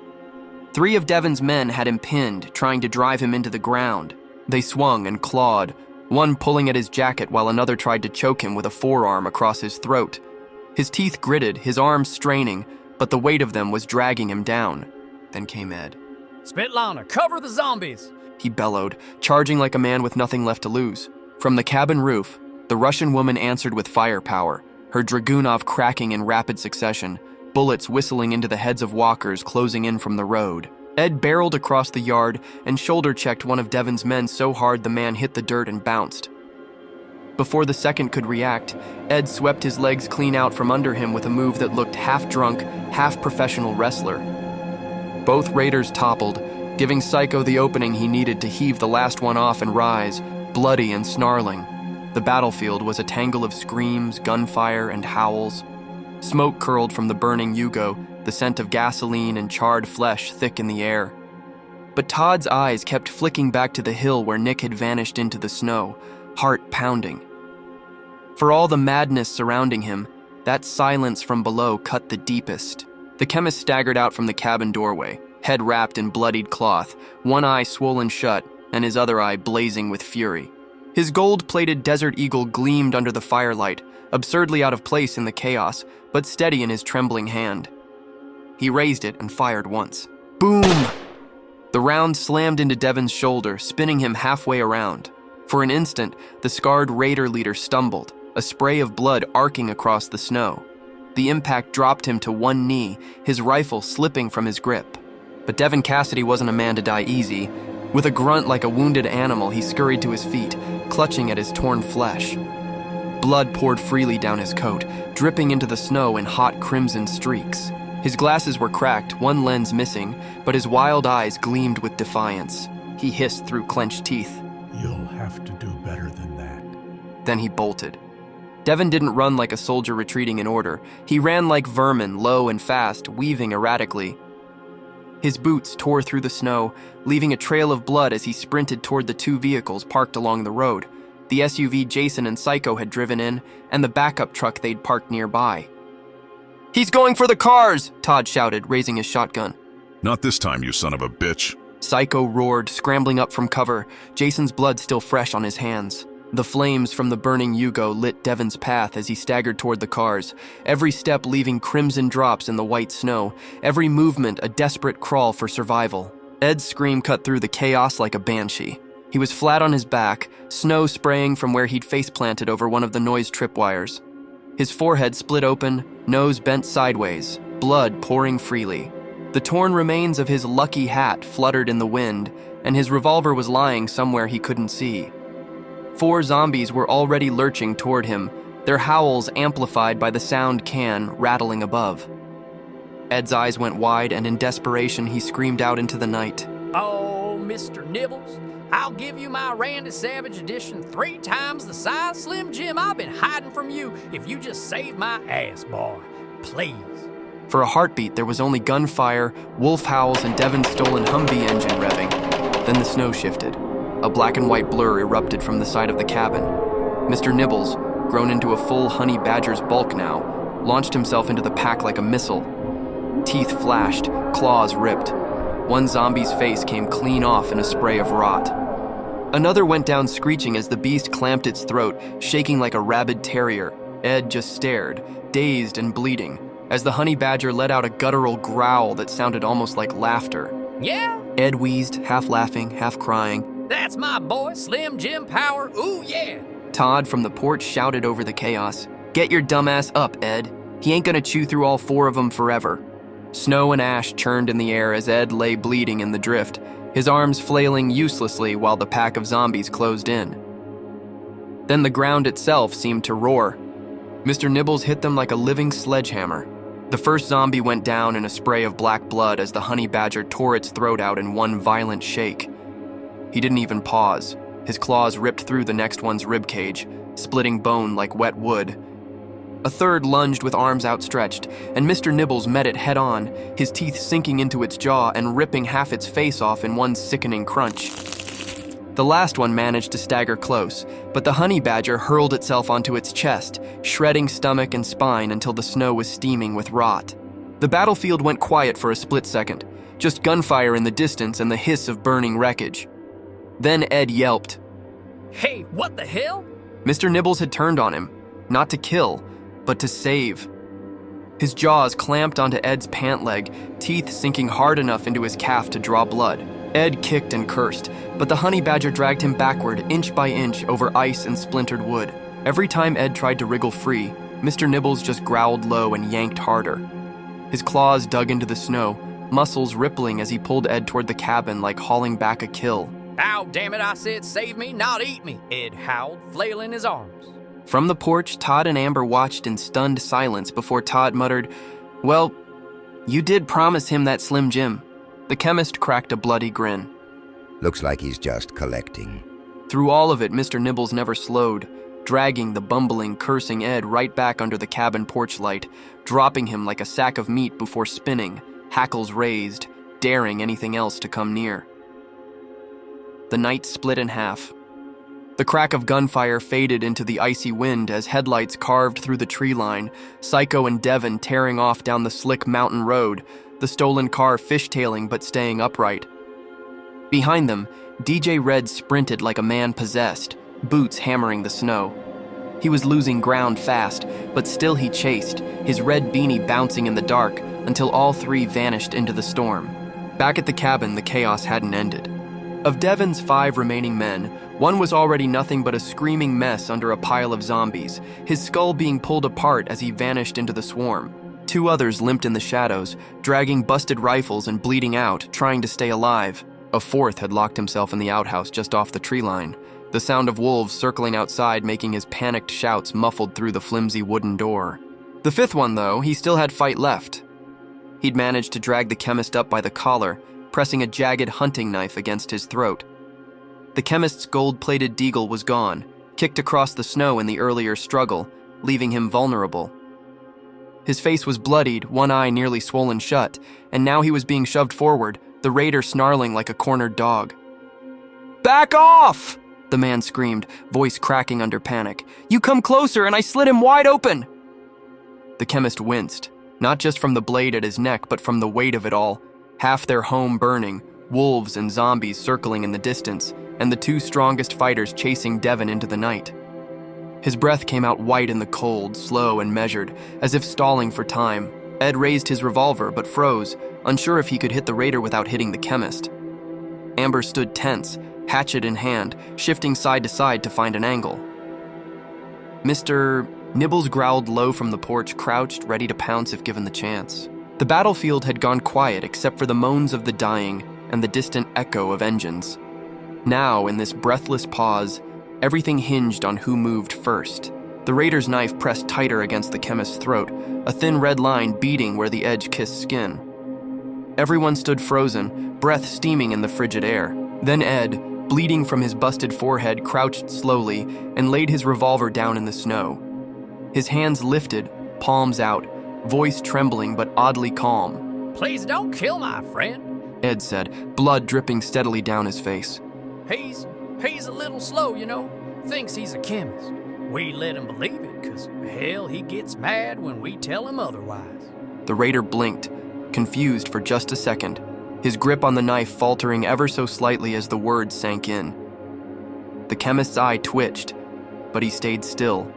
3 of Devon's men had him pinned, trying to drive him into the ground. They swung and clawed, one pulling at his jacket while another tried to choke him with a forearm across his throat. His teeth gritted, his arms straining, but the weight of them was dragging him down. Then came Ed. Spetlana, cover the zombies! He bellowed, charging like a man with nothing left to lose. From the cabin roof, the Russian woman answered with firepower, her Dragunov cracking in rapid succession, bullets whistling into the heads of walkers closing in from the road. Ed barreled across the yard and shoulder-checked one of Devon's men so hard the man hit the dirt and bounced. Before the second could react, Ed swept his legs clean out from under him with a move that looked half-drunk, half-professional wrestler. Both raiders toppled, giving Psycho the opening he needed to heave the last one off and rise, bloody and snarling. The battlefield was a tangle of screams, gunfire, and howls. Smoke curled from the burning Yugo, the scent of gasoline and charred flesh thick in the air. But Todd's eyes kept flicking back to the hill where Nick had vanished into the snow, heart pounding. For all the madness surrounding him, that silence from below cut the deepest. The chemist staggered out from the cabin doorway, head wrapped in bloodied cloth, one eye swollen shut, and his other eye blazing with fury. His gold-plated Desert Eagle gleamed under the firelight, absurdly out of place in the chaos, but steady in his trembling hand. He raised it and fired once. Boom! The round slammed into Devon's shoulder, spinning him halfway around. For an instant, the scarred raider leader stumbled, a spray of blood arcing across the snow. The impact dropped him to one knee, his rifle slipping from his grip. But Devon Cassidy wasn't a man to die easy. With a grunt like a wounded animal, he scurried to his feet, clutching at his torn flesh. Blood poured freely down his coat, dripping into the snow in hot crimson streaks. His glasses were cracked, one lens missing, but his wild eyes gleamed with defiance. He hissed through clenched teeth. You'll have to do better than that. Then he bolted. Devon didn't run like a soldier retreating in order. He ran like vermin, low and fast, weaving erratically. His boots tore through the snow, leaving a trail of blood as he sprinted toward the 2 vehicles parked along the road. The SUV Jason and Psycho had driven in, and the backup truck they'd parked nearby. "He's going for the cars!" Todd shouted, raising his shotgun. Not this time, you son of a bitch. Psycho roared, scrambling up from cover, Jason's blood still fresh on his hands. The flames from the burning Yugo lit Devon's path as he staggered toward the cars, every step leaving crimson drops in the white snow, every movement a desperate crawl for survival. Ed's scream cut through the chaos like a banshee. He was flat on his back, snow spraying from where he'd face-planted over one of the noise tripwires. His forehead split open, nose bent sideways, blood pouring freely. The torn remains of his lucky hat fluttered in the wind, and his revolver was lying somewhere he couldn't see. 4 zombies were already lurching toward him, their howls amplified by the sound can rattling above. Ed's eyes went wide, and in desperation he screamed out into the night. Oh Mr. Nibbles. I'll give you my Randy Savage edition 3 times the size Slim Jim I've been hiding from you if you just save my ass, boy. Please. For a heartbeat, there was only gunfire, wolf howls, and Devon's stolen Humvee engine revving. Then the snow shifted. A black and white blur erupted from the side of the cabin. Mr. Nibbles, grown into a full honey badger's bulk now, launched himself into the pack like a missile. Teeth flashed, claws ripped. One zombie's face came clean off in a spray of rot. Another went down screeching as the beast clamped its throat, shaking like a rabid terrier. Ed just stared, dazed and bleeding, as the honey badger let out a guttural growl that sounded almost like laughter. Yeah? Ed wheezed, half laughing, half crying. That's my boy, Slim Jim Power, ooh yeah! Todd from the porch shouted over the chaos. Get your dumbass up, Ed. He ain't gonna chew through all 4 of them forever. Snow and ash churned in the air as Ed lay bleeding in the drift, his arms flailing uselessly while the pack of zombies closed in. Then the ground itself seemed to roar. Mr. Nibbles hit them like a living sledgehammer. The first zombie went down in a spray of black blood as the honey badger tore its throat out in one violent shake. He didn't even pause. His claws ripped through the next one's ribcage, splitting bone like wet wood. A third lunged with arms outstretched, and Mr. Nibbles met it head-on, his teeth sinking into its jaw and ripping half its face off in one sickening crunch. The last one managed to stagger close, but the honey badger hurled itself onto its chest, shredding stomach and spine until the snow was steaming with rot. The battlefield went quiet for a split second, just gunfire in the distance and the hiss of burning wreckage. Then Ed yelped. Hey, what the hell? Mr. Nibbles had turned on him, not to kill, but to save. His jaws clamped onto Ed's pant leg, teeth sinking hard enough into his calf to draw blood. Ed kicked and cursed, but the honey badger dragged him backward, inch by inch, over ice and splintered wood. Every time Ed tried to wriggle free, Mr. Nibbles just growled low and yanked harder. His claws dug into the snow, muscles rippling as he pulled Ed toward the cabin like hauling back a kill. Ow, damn it, I said save me, not eat me, Ed howled, flailing his arms. From the porch, Todd and Amber watched in stunned silence before Todd muttered, Well, you did promise him that Slim Jim. The chemist cracked a bloody grin. Looks like he's just collecting. Through all of it, Mr. Nibbles never slowed, dragging the bumbling, cursing Ed right back under the cabin porch light, dropping him like a sack of meat before spinning, hackles raised, daring anything else to come near. The night split in half. The crack of gunfire faded into the icy wind as headlights carved through the tree line, Psycho and Devon tearing off down the slick mountain road, the stolen car fishtailing but staying upright. Behind them, DJ Red sprinted like a man possessed, boots hammering the snow. He was losing ground fast, but still he chased, his red beanie bouncing in the dark until all 3 vanished into the storm. Back at the cabin, the chaos hadn't ended. Of Devon's 5 remaining men, one was already nothing but a screaming mess under a pile of zombies, his skull being pulled apart as he vanished into the swarm. 2 others limped in the shadows, dragging busted rifles and bleeding out, trying to stay alive. A 4th had locked himself in the outhouse just off the tree line, the sound of wolves circling outside making his panicked shouts muffled through the flimsy wooden door. The 5th one, though, he still had fight left. He'd managed to drag the chemist up by the collar, pressing a jagged hunting knife against his throat. The chemist's gold-plated deagle was gone, kicked across the snow in the earlier struggle, leaving him vulnerable. His face was bloodied, one eye nearly swollen shut, and now he was being shoved forward, the raider snarling like a cornered dog. "Back off!" the man screamed, voice cracking under panic. "You come closer and I slit him wide open!" The chemist winced, not just from the blade at his neck, but from the weight of it all. Half their home burning, wolves and zombies circling in the distance, and the 2 strongest fighters chasing Devon into the night. His breath came out white in the cold, slow and measured, as if stalling for time. Ed raised his revolver, but froze, unsure if he could hit the raider without hitting the chemist. Amber stood tense, hatchet in hand, shifting side to side to find an angle. Mr. Nibbles growled low from the porch, crouched, ready to pounce if given the chance. The battlefield had gone quiet except for the moans of the dying and the distant echo of engines. Now, in this breathless pause, everything hinged on who moved first. The raider's knife pressed tighter against the chemist's throat, a thin red line beating where the edge kissed skin. Everyone stood frozen, breath steaming in the frigid air, Then Ed, bleeding from his busted forehead, crouched slowly and laid his revolver down in the snow. His hands lifted, palms out, voice trembling but oddly calm. "Please don't kill my friend," Ed said, blood dripping steadily down his face. He's a little slow, you know. Thinks he's a chemist. We let him believe it, 'cause hell, he gets mad when we tell him otherwise." The raider blinked, confused for just a second, his grip on the knife faltering ever so slightly as the words sank in. The chemist's eye twitched, but he stayed still,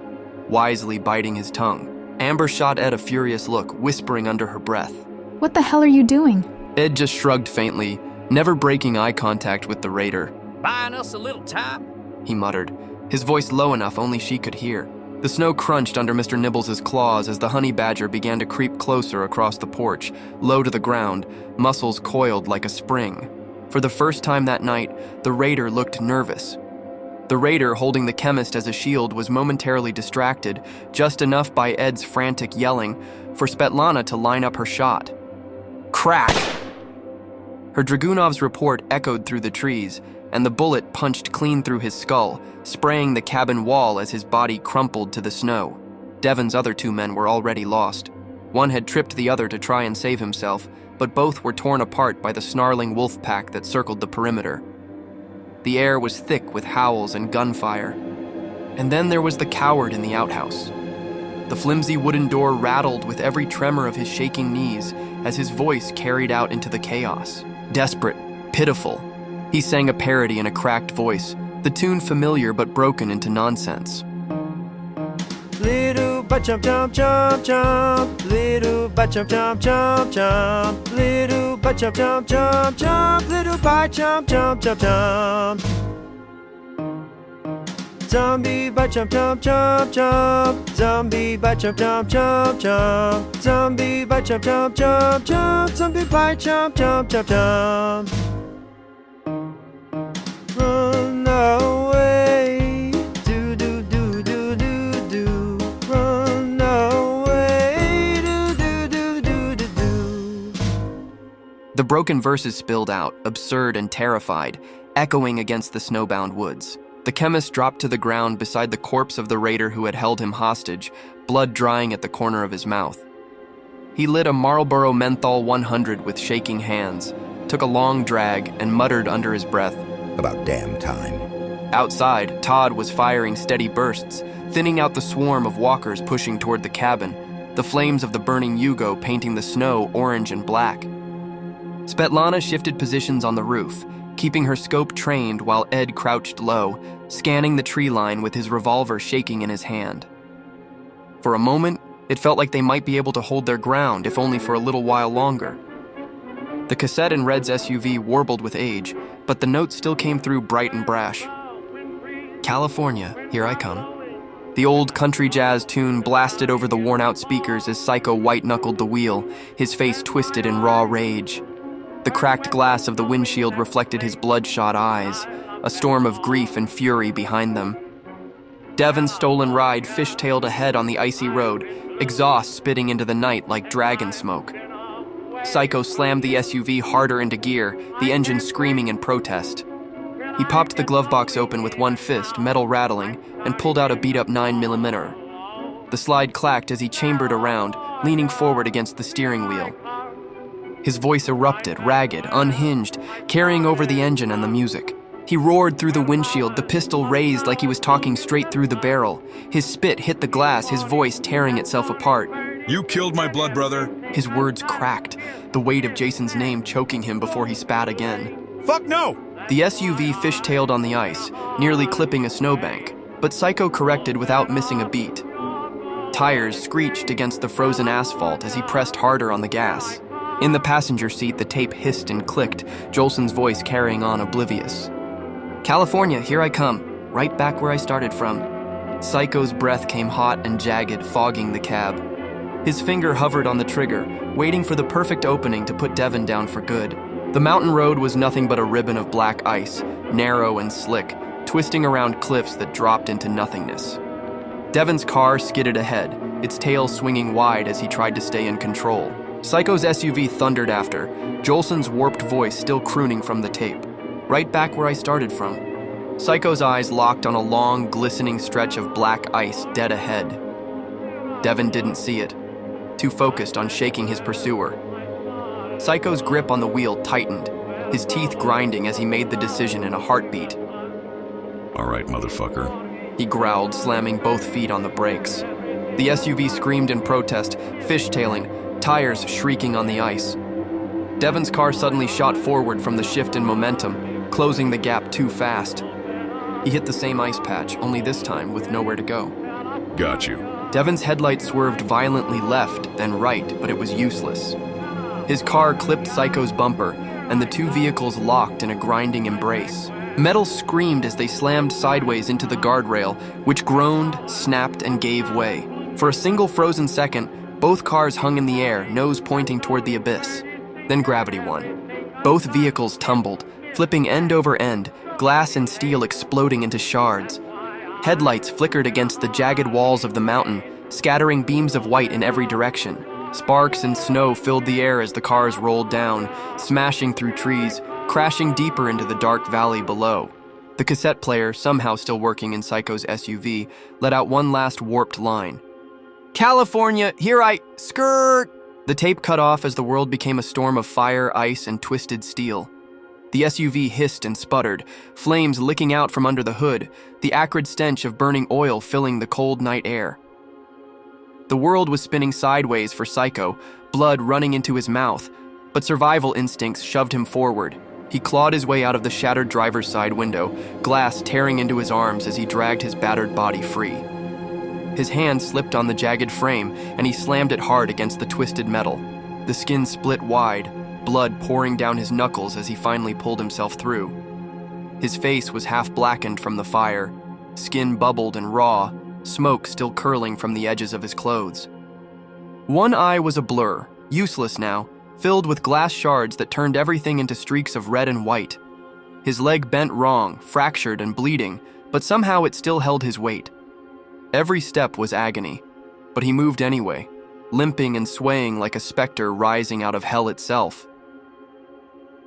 wisely biting his tongue. Amber shot Ed a furious look, whispering under her breath. "What the hell are you doing?" Ed just shrugged faintly, never breaking eye contact with the raider. "Buying us a little time?" he muttered, his voice low enough only she could hear. The snow crunched under Mr. Nibbles' claws as the honey badger began to creep closer across the porch, low to the ground, muscles coiled like a spring. For the first time that night, the raider looked nervous. The raider, holding the chemist as a shield, was momentarily distracted, just enough by Ed's frantic yelling, for Spetlana to line up her shot. Crack! Her Dragunov's report echoed through the trees, and the bullet punched clean through his skull, spraying the cabin wall as his body crumpled to the snow. Devon's other 2 men were already lost. One had tripped the other to try and save himself, but both were torn apart by the snarling wolf pack that circled the perimeter. The air was thick with howls and gunfire. And then there was the coward in the outhouse. The flimsy wooden door rattled with every tremor of his shaking knees as his voice carried out into the chaos. Desperate, pitiful, he sang a parody in a cracked voice, the tune familiar but broken into nonsense. Little but jump, jump, jump, jump. Little but jump, jump, jump, jump. Little but jump, jump, jump, jump. Little but jump, jump, jump, jump. Zombie but jump, jump, jump, jump. Zombie but jump, jump, jump, jump. Zombie but jump, jump, jump, jump. Zombie but jump, jump, jump, jump. Run away, do do do do do do. Run away, do do do do do do. The broken verses spilled out, absurd and terrified, echoing against the snowbound woods. The chemist dropped to the ground beside the corpse of the raider who had held him hostage, blood drying at the corner of his mouth. He lit a Marlboro Menthol 100 with shaking hands, took a long drag, and muttered under his breath, About damn time. Outside, Todd was firing steady bursts, thinning out the swarm of walkers pushing toward the cabin, the flames of the burning Yugo painting the snow orange and black. Spetlana shifted positions on the roof, keeping her scope trained while Ed crouched low, scanning the tree line with his revolver shaking in his hand. For a moment, it felt like they might be able to hold their ground, if only for a little while longer. The cassette in Red's SUV warbled with age, but the notes still came through bright and brash. California, here I come. The old country jazz tune blasted over the worn-out speakers as Psycho white-knuckled the wheel, his face twisted in raw rage. The cracked glass of the windshield reflected his bloodshot eyes, a storm of grief and fury behind them. Devon's stolen ride fishtailed ahead on the icy road, exhaust spitting into the night like dragon smoke. Psycho slammed the SUV harder into gear, the engine screaming in protest. He popped the glove box open with one fist, metal rattling, and pulled out a beat-up 9mm. The slide clacked as he chambered around, leaning forward against the steering wheel. His voice erupted, ragged, unhinged, carrying over the engine and the music. He roared through the windshield, the pistol raised like he was talking straight through the barrel. His spit hit the glass, his voice tearing itself apart. You killed my blood brother. His words cracked, the weight of Jason's name choking him before he spat again. Fuck no! The SUV fishtailed on the ice, nearly clipping a snowbank, but Psycho corrected without missing a beat. Tires screeched against the frozen asphalt as he pressed harder on the gas. In the passenger seat, the tape hissed and clicked, Jolson's voice carrying on oblivious. California, here I come, right back where I started from. Psycho's breath came hot and jagged, fogging the cab. His finger hovered on the trigger, waiting for the perfect opening to put Devon down for good. The mountain road was nothing but a ribbon of black ice, narrow and slick, twisting around cliffs that dropped into nothingness. Devon's car skidded ahead, its tail swinging wide as he tried to stay in control. Psycho's SUV thundered after, Jolson's warped voice still crooning from the tape. right back where I started from. Psycho's eyes locked on a long, glistening stretch of black ice dead ahead. Devon didn't see it, too focused on shaking his pursuer. Psycho's grip on the wheel tightened, his teeth grinding as he made the decision in a heartbeat. All right, motherfucker. He growled, slamming both feet on the brakes. The SUV screamed in protest, fishtailing, tires shrieking on the ice. Devon's car suddenly shot forward from the shift in momentum, closing the gap too fast. He hit the same ice patch, only this time with nowhere to go. Got you. Devon's headlight swerved violently left, then right, but it was useless. His car clipped Psycho's bumper, and the two vehicles locked in a grinding embrace. Metal screamed as they slammed sideways into the guardrail, which groaned, snapped, and gave way. For a single frozen second, both cars hung in the air, nose pointing toward the abyss. Then gravity won. Both vehicles tumbled, flipping end over end, glass and steel exploding into shards. Headlights flickered against the jagged walls of the mountain, scattering beams of white in every direction. Sparks and snow filled the air as the cars rolled down, smashing through trees, crashing deeper into the dark valley below. The cassette player, somehow still working in Psycho's SUV, let out one last warped line. "California, here I... skirt!" The tape cut off as the world became a storm of fire, ice, and twisted steel. The SUV hissed and sputtered, flames licking out from under the hood, the acrid stench of burning oil filling the cold night air. The world was spinning sideways for Psycho, blood running into his mouth, but survival instincts shoved him forward. He clawed his way out of the shattered driver's side window, glass tearing into his arms as he dragged his battered body free. His hand slipped on the jagged frame, and he slammed it hard against the twisted metal. The skin split wide, blood pouring down his knuckles as he finally pulled himself through. His face was half blackened from the fire, skin bubbled and raw, smoke still curling from the edges of his clothes. One eye was a blur, useless now, filled with glass shards that turned everything into streaks of red and white. His leg bent wrong, fractured and bleeding, but somehow it still held his weight. Every step was agony, but he moved anyway, limping and swaying like a specter rising out of hell itself.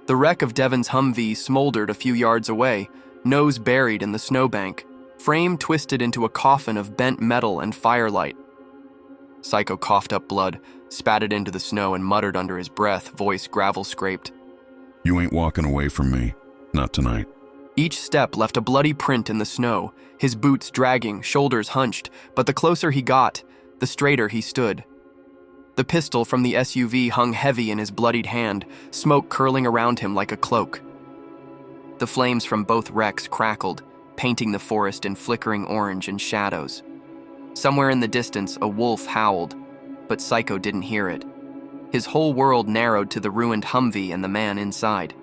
The wreck of Devon's Humvee smoldered a few yards away, nose buried in the snowbank, frame twisted into a coffin of bent metal and firelight. Psycho coughed up blood, spat it into the snow, and muttered under his breath, voice gravel-scraped. You ain't walking away from me. Not tonight. Each step left a bloody print in the snow, his boots dragging, shoulders hunched, but the closer he got, the straighter he stood. The pistol from the SUV hung heavy in his bloodied hand, smoke curling around him like a cloak. The flames from both wrecks crackled, painting the forest in flickering orange and shadows. Somewhere in the distance, a wolf howled, but Psycho didn't hear it. His whole world narrowed to the ruined Humvee and the man inside.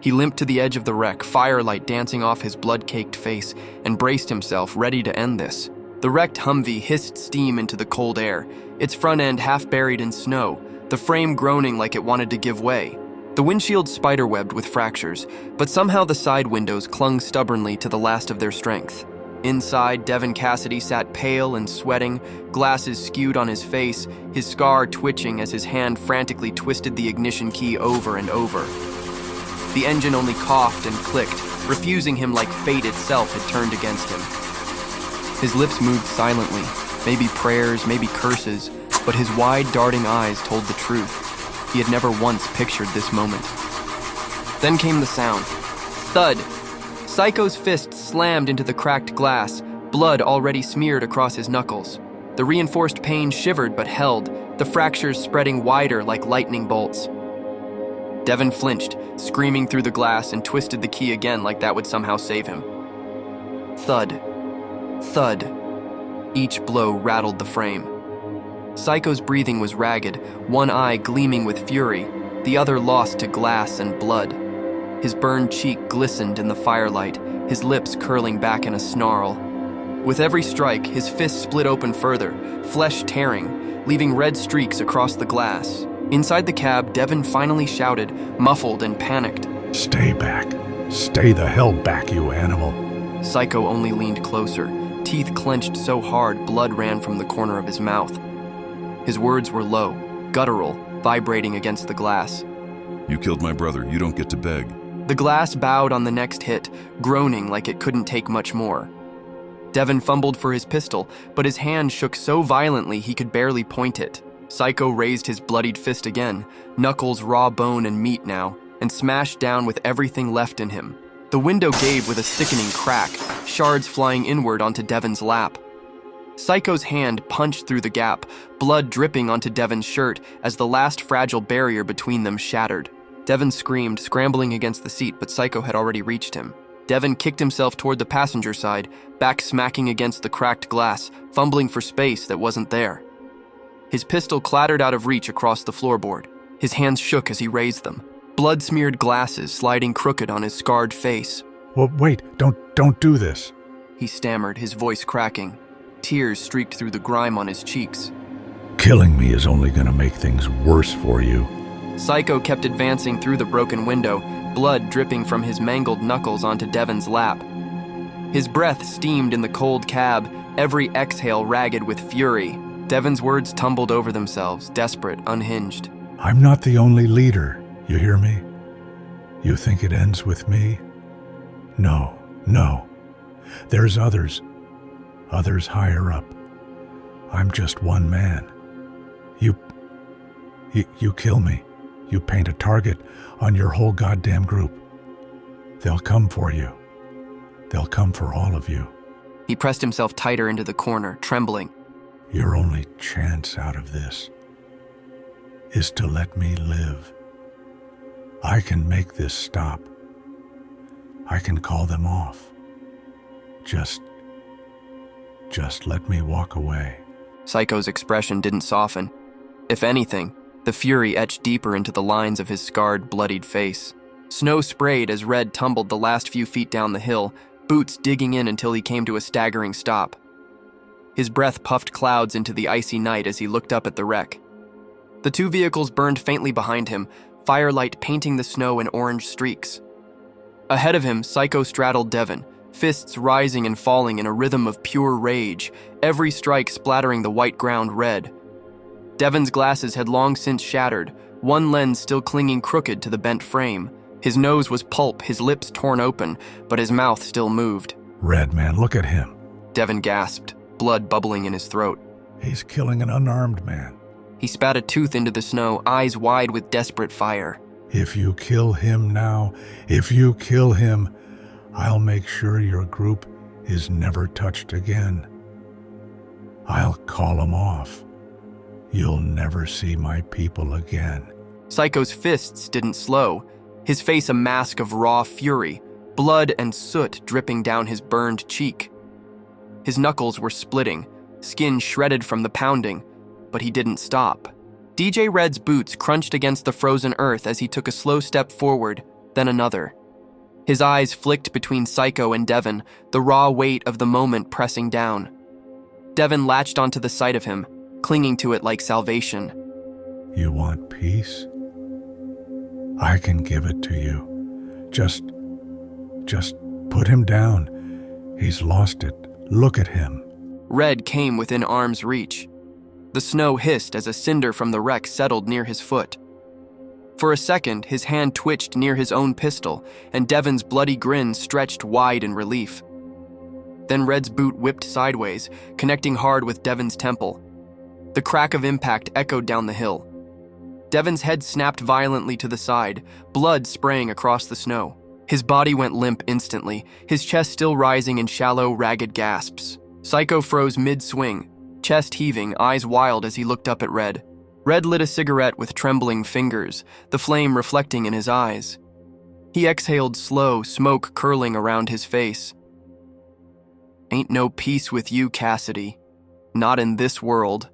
He limped to the edge of the wreck, firelight dancing off his blood-caked face, and braced himself, ready to end this. The wrecked Humvee hissed steam into the cold air, its front end half buried in snow, the frame groaning like it wanted to give way. The windshield spiderwebbed with fractures, but somehow the side windows clung stubbornly to the last of their strength. Inside, Devon Cassidy sat pale and sweating, glasses skewed on his face, his scar twitching as his hand frantically twisted the ignition key over and over. The engine only coughed and clicked, refusing him like fate itself had turned against him. His lips moved silently, maybe prayers, maybe curses, but his wide, darting eyes told the truth. He had never once pictured this moment. Then came the sound. Thud! Psycho's fist slammed into the cracked glass, blood already smeared across his knuckles. The reinforced pane shivered but held, the fractures spreading wider like lightning bolts. Devon flinched, screaming through the glass, and twisted the key again like that would somehow save him. Thud. Thud. Each blow rattled the frame. Psycho's breathing was ragged, one eye gleaming with fury, the other lost to glass and blood. His burned cheek glistened in the firelight, his lips curling back in a snarl. With every strike, his fist split open further, flesh tearing, leaving red streaks across the glass. Inside the cab, Devon finally shouted, muffled and panicked. Stay back. Stay the hell back, you animal. Psycho only leaned closer, teeth clenched so hard blood ran from the corner of his mouth. His words were low, guttural, vibrating against the glass. You killed my brother. You don't get to beg. The glass bowed on the next hit, groaning like it couldn't take much more. Devon fumbled for his pistol, but his hand shook so violently he could barely point it. Psycho raised his bloodied fist again, knuckles raw bone and meat now, and smashed down with everything left in him. The window gave with a sickening crack, shards flying inward onto Devon's lap. Psycho's hand punched through the gap, blood dripping onto Devon's shirt as the last fragile barrier between them shattered. Devon screamed, scrambling against the seat, but Psycho had already reached him. Devon kicked himself toward the passenger side, back smacking against the cracked glass, fumbling for space that wasn't there. His pistol clattered out of reach across the floorboard. His hands shook as he raised them, blood-smeared glasses sliding crooked on his scarred face. Well, wait, don't do this. He stammered, his voice cracking. Tears streaked through the grime on his cheeks. Killing me is only going to make things worse for you. Psycho kept advancing through the broken window, blood dripping from his mangled knuckles onto Devon's lap. His breath steamed in the cold cab, every exhale ragged with fury. Devon's words tumbled over themselves, desperate, unhinged. I'm not the only leader, you hear me? You think it ends with me? No. There's others higher up. I'm just one man. You kill me. You paint a target on your whole goddamn group. They'll come for you. They'll come for all of you. He pressed himself tighter into the corner, trembling. Your only chance out of this is to let me live. I can make this stop. I can call them off. Just let me walk away. Psycho's expression didn't soften. If anything, the fury etched deeper into the lines of his scarred, bloodied face. Snow sprayed as Red tumbled the last few feet down the hill, boots digging in until he came to a staggering stop. His breath puffed clouds into the icy night as he looked up at the wreck. The two vehicles burned faintly behind him, firelight painting the snow in orange streaks. Ahead of him, Psycho straddled Devon, fists rising and falling in a rhythm of pure rage, every strike splattering the white ground red. Devon's glasses had long since shattered, one lens still clinging crooked to the bent frame. His nose was pulp, his lips torn open, but his mouth still moved. Red man, look at him. Devon gasped, blood bubbling in his throat. He's killing an unarmed man. He spat a tooth into the snow, eyes wide with desperate fire. If you kill him now, I'll make sure your group is never touched again. I'll call them off. You'll never see my people again. Psycho's fists didn't slow, his face a mask of raw fury, blood and soot dripping down his burned cheek. His knuckles were splitting, skin shredded from the pounding, but he didn't stop. DJ Red's boots crunched against the frozen earth as he took a slow step forward, then another. His eyes flicked between Psycho and Devon, the raw weight of the moment pressing down. Devon latched onto the sight of him, clinging to it like salvation. You want peace? I can give it to you. Just put him down. He's lost it. Look at him. Red came within arm's reach. The snow hissed as a cinder from the wreck settled near his foot. For a second, his hand twitched near his own pistol, and Devon's bloody grin stretched wide in relief. Then Red's boot whipped sideways, connecting hard with Devon's temple. The crack of impact echoed down the hill. Devon's head snapped violently to the side, blood spraying across the snow. His body went limp instantly, his chest still rising in shallow, ragged gasps. Psycho froze mid-swing, chest heaving, eyes wild as he looked up at Red. Red lit a cigarette with trembling fingers, the flame reflecting in his eyes. He exhaled slow, smoke curling around his face. Ain't no peace with you, Cassidy. Not in this world.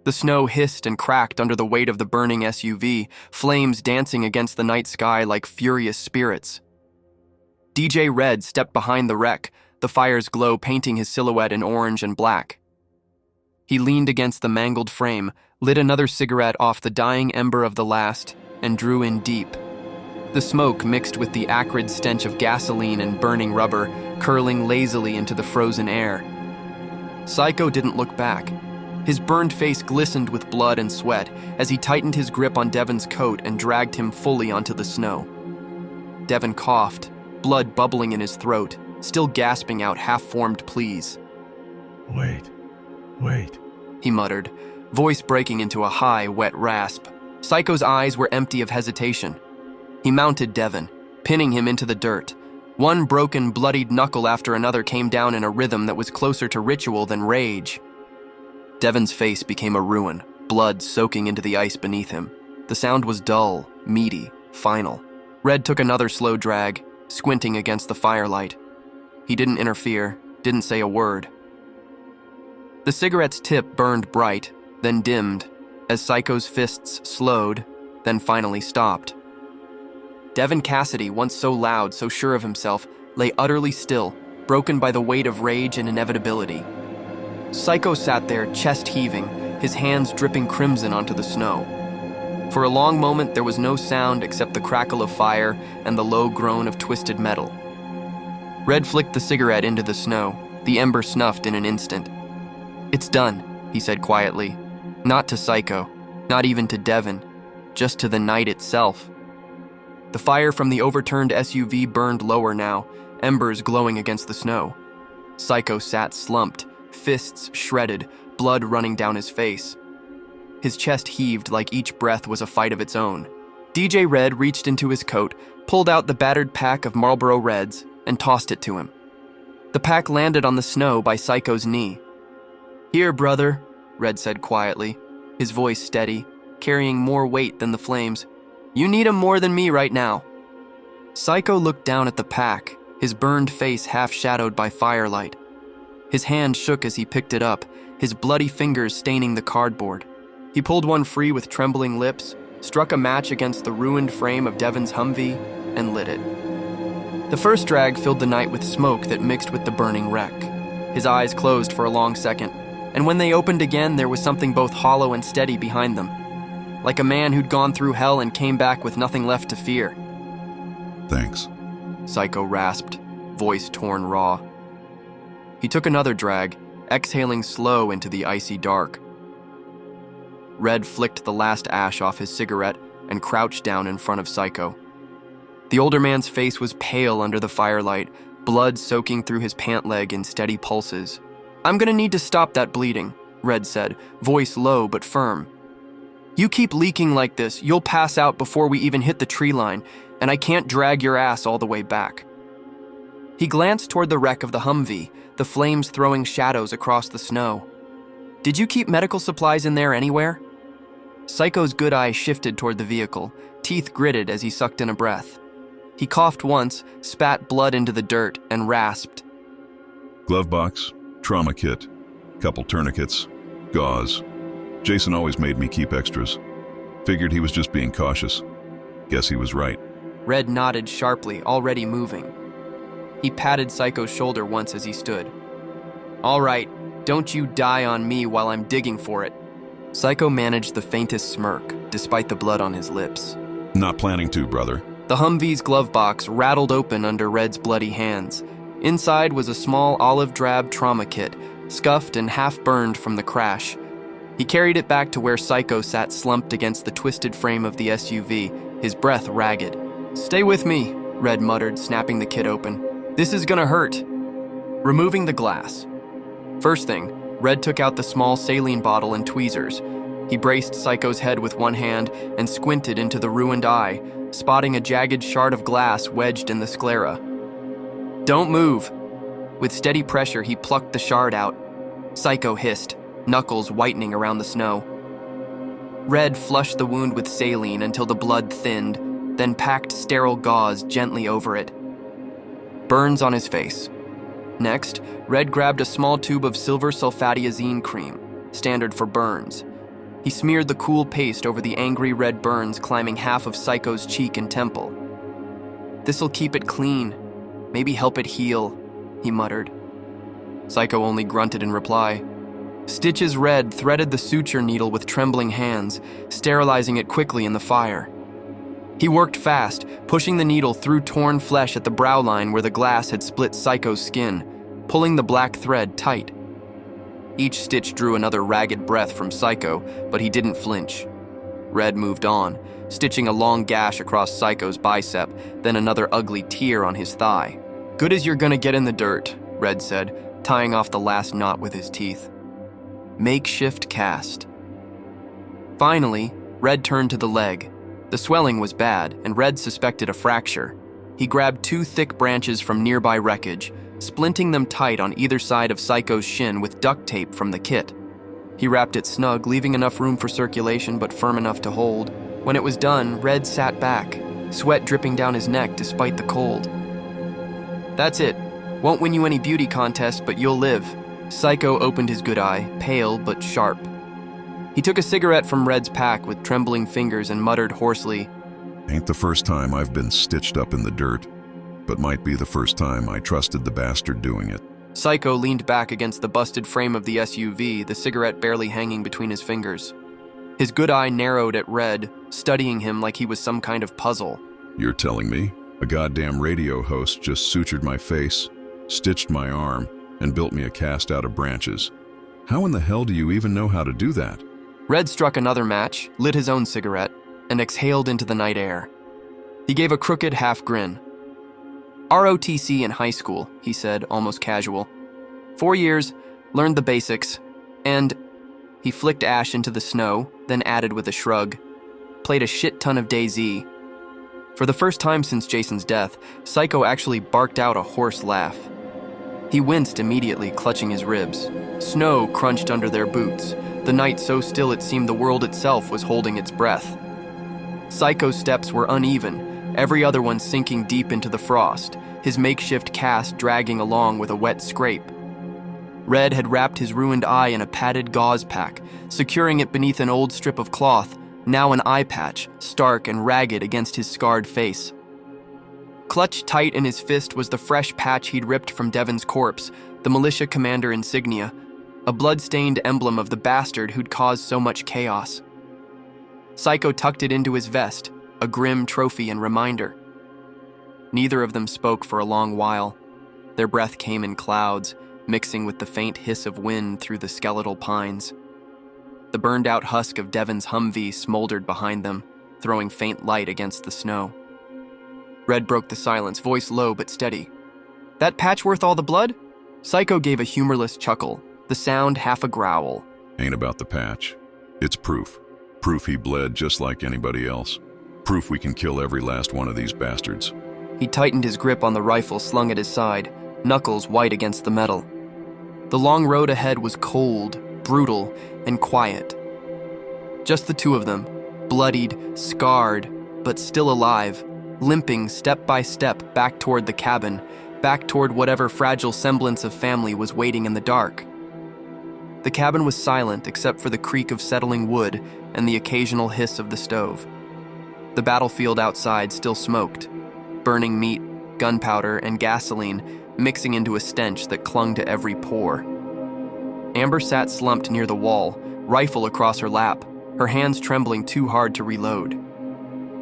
The snow hissed and cracked under the weight of the burning SUV, flames dancing against the night sky like furious spirits. DJ Red stepped behind the wreck, the fire's glow painting his silhouette in orange and black. He leaned against the mangled frame, lit another cigarette off the dying ember of the last, and drew in deep. The smoke mixed with the acrid stench of gasoline and burning rubber, curling lazily into the frozen air. Psycho didn't look back. His burned face glistened with blood and sweat as he tightened his grip on Devon's coat and dragged him fully onto the snow. Devon coughed, blood bubbling in his throat, still gasping out half-formed pleas. Wait, he muttered, voice breaking into a high, wet rasp. Psycho's eyes were empty of hesitation. He mounted Devon, pinning him into the dirt. One broken, bloodied knuckle after another came down in a rhythm that was closer to ritual than rage. Devon's face became a ruin, blood soaking into the ice beneath him. The sound was dull, meaty, final. Red took another slow drag, squinting against the firelight. He didn't interfere, didn't say a word. The cigarette's tip burned bright, then dimmed, as Psycho's fists slowed, then finally stopped. Devon Cassidy, once so loud, so sure of himself, lay utterly still, broken by the weight of rage and inevitability. Psycho sat there, chest heaving, his hands dripping crimson onto the snow. For a long moment, there was no sound except the crackle of fire and the low groan of twisted metal. Red flicked the cigarette into the snow, the ember snuffed in an instant. "It's done," he said quietly. Not to Psycho, not even to Devon, just to the night itself. The fire from the overturned SUV burned lower now, embers glowing against the snow. Psycho sat slumped, fists shredded, blood running down his face. His chest heaved like each breath was a fight of its own. DJ Red reached into his coat, pulled out the battered pack of Marlboro Reds, and tossed it to him. The pack landed on the snow by Psycho's knee. "Here, brother," Red said quietly, his voice steady, carrying more weight than the flames. "You need 'em more than me right now." Psycho looked down at the pack, his burned face half-shadowed by firelight. His hand shook as he picked it up, his bloody fingers staining the cardboard. He pulled one free with trembling lips, struck a match against the ruined frame of Devon's Humvee, and lit it. The first drag filled the night with smoke that mixed with the burning wreck. His eyes closed for a long second, and when they opened again, there was something both hollow and steady behind them, like a man who'd gone through hell and came back with nothing left to fear. Thanks. Psycho rasped, voice torn raw. He took another drag, exhaling slow into the icy dark. Red flicked the last ash off his cigarette and crouched down in front of Psycho. The older man's face was pale under the firelight, blood soaking through his pant leg in steady pulses. "I'm gonna need to stop that bleeding," Red said, voice low but firm. "You keep leaking like this, you'll pass out before we even hit the tree line, and I can't drag your ass all the way back." He glanced toward the wreck of the Humvee, the flames throwing shadows across the snow. "Did you keep medical supplies in there anywhere?" Psycho's good eye shifted toward the vehicle, teeth gritted as he sucked in a breath. He coughed once, spat blood into the dirt, and rasped. Glove box, trauma kit, couple tourniquets, gauze. Jason always made me keep extras. Figured he was just being cautious. Guess he was right. Red nodded sharply, already moving. He patted Psycho's shoulder once as he stood. "All right, don't you die on me while I'm digging for it." Psycho managed the faintest smirk, despite the blood on his lips. Not planning to, brother. The Humvee's glove box rattled open under Red's bloody hands. Inside was a small olive-drab trauma kit, scuffed and half-burned from the crash. He carried it back to where Psycho sat slumped against the twisted frame of the SUV, his breath ragged. "Stay with me," Red muttered, snapping the kit open. "This is gonna hurt." Removing the glass. First thing, Red took out the small saline bottle and tweezers. He braced Psycho's head with one hand and squinted into the ruined eye, spotting a jagged shard of glass wedged in the sclera. "Don't move." With steady pressure, he plucked the shard out. Psycho hissed, knuckles whitening around the snow. Red flushed the wound with saline until the blood thinned, then packed sterile gauze gently over it. Burns on his face. Next, Red grabbed a small tube of silver sulfadiazine cream, standard for burns. He smeared the cool paste over the angry red burns climbing half of Psycho's cheek and temple. "This'll keep it clean, maybe help it heal," he muttered. Psycho only grunted in reply. Stitches Red threaded the suture needle with trembling hands, sterilizing it quickly in the fire. He worked fast, pushing the needle through torn flesh at the brow line where the glass had split Psycho's skin, pulling the black thread tight. Each stitch drew another ragged breath from Psycho, but he didn't flinch. Red moved on, stitching a long gash across Psycho's bicep, then another ugly tear on his thigh. "Good as you're gonna get in the dirt," Red said, tying off the last knot with his teeth. Makeshift cast. Finally, Red turned to the leg. The swelling was bad, and Red suspected a fracture. He grabbed 2 thick branches from nearby wreckage, splinting them tight on either side of Psycho's shin with duct tape from the kit. He wrapped it snug, leaving enough room for circulation but firm enough to hold. When it was done, Red sat back, sweat dripping down his neck despite the cold. "That's it. Won't win you any beauty contest, but you'll live." Psycho opened his good eye, pale but sharp. He took a cigarette from Red's pack with trembling fingers and muttered hoarsely, "Ain't the first time I've been stitched up in the dirt, but might be the first time I trusted the bastard doing it." Psycho leaned back against the busted frame of the SUV, the cigarette barely hanging between his fingers. His good eye narrowed at Red, studying him like he was some kind of puzzle. "You're telling me a goddamn radio host just sutured my face, stitched my arm, and built me a cast out of branches? How in the hell do you even know how to do that?" Red struck another match, lit his own cigarette, and exhaled into the night air. He gave a crooked half grin. "ROTC in high school," he said, almost casual. 4 years, learned the basics, and..." He flicked ash into the snow, then added with a shrug, "played a shit ton of DayZ." For the first time since Jason's death, Psycho actually barked out a hoarse laugh. He winced immediately, clutching his ribs. Snow crunched under their boots, the night so still it seemed the world itself was holding its breath. Psycho's steps were uneven, every other one sinking deep into the frost, his makeshift cast dragging along with a wet scrape. Red had wrapped his ruined eye in a padded gauze pack, securing it beneath an old strip of cloth, now an eye patch, stark and ragged against his scarred face. Clutched tight in his fist was the fresh patch he'd ripped from Devon's corpse, the militia commander insignia, a blood-stained emblem of the bastard who'd caused so much chaos. Psycho tucked it into his vest, a grim trophy and reminder. Neither of them spoke for a long while. Their breath came in clouds, mixing with the faint hiss of wind through the skeletal pines. The burned-out husk of Devon's Humvee smoldered behind them, throwing faint light against the snow. Red broke the silence, voice low but steady. "That patch worth all the blood?" Psycho gave a humorless chuckle, the sound half a growl. "Ain't about the patch. It's proof. Proof he bled just like anybody else. Proof we can kill every last one of these bastards." He tightened his grip on the rifle slung at his side, knuckles white against the metal. The long road ahead was cold, brutal, and quiet. Just the two of them, bloodied, scarred, but still alive, limping step by step back toward the cabin, back toward whatever fragile semblance of family was waiting in the dark. The cabin was silent except for the creak of settling wood and the occasional hiss of the stove. The battlefield outside still smoked, burning meat, gunpowder, and gasoline mixing into a stench that clung to every pore. Amber sat slumped near the wall, rifle across her lap, her hands trembling too hard to reload.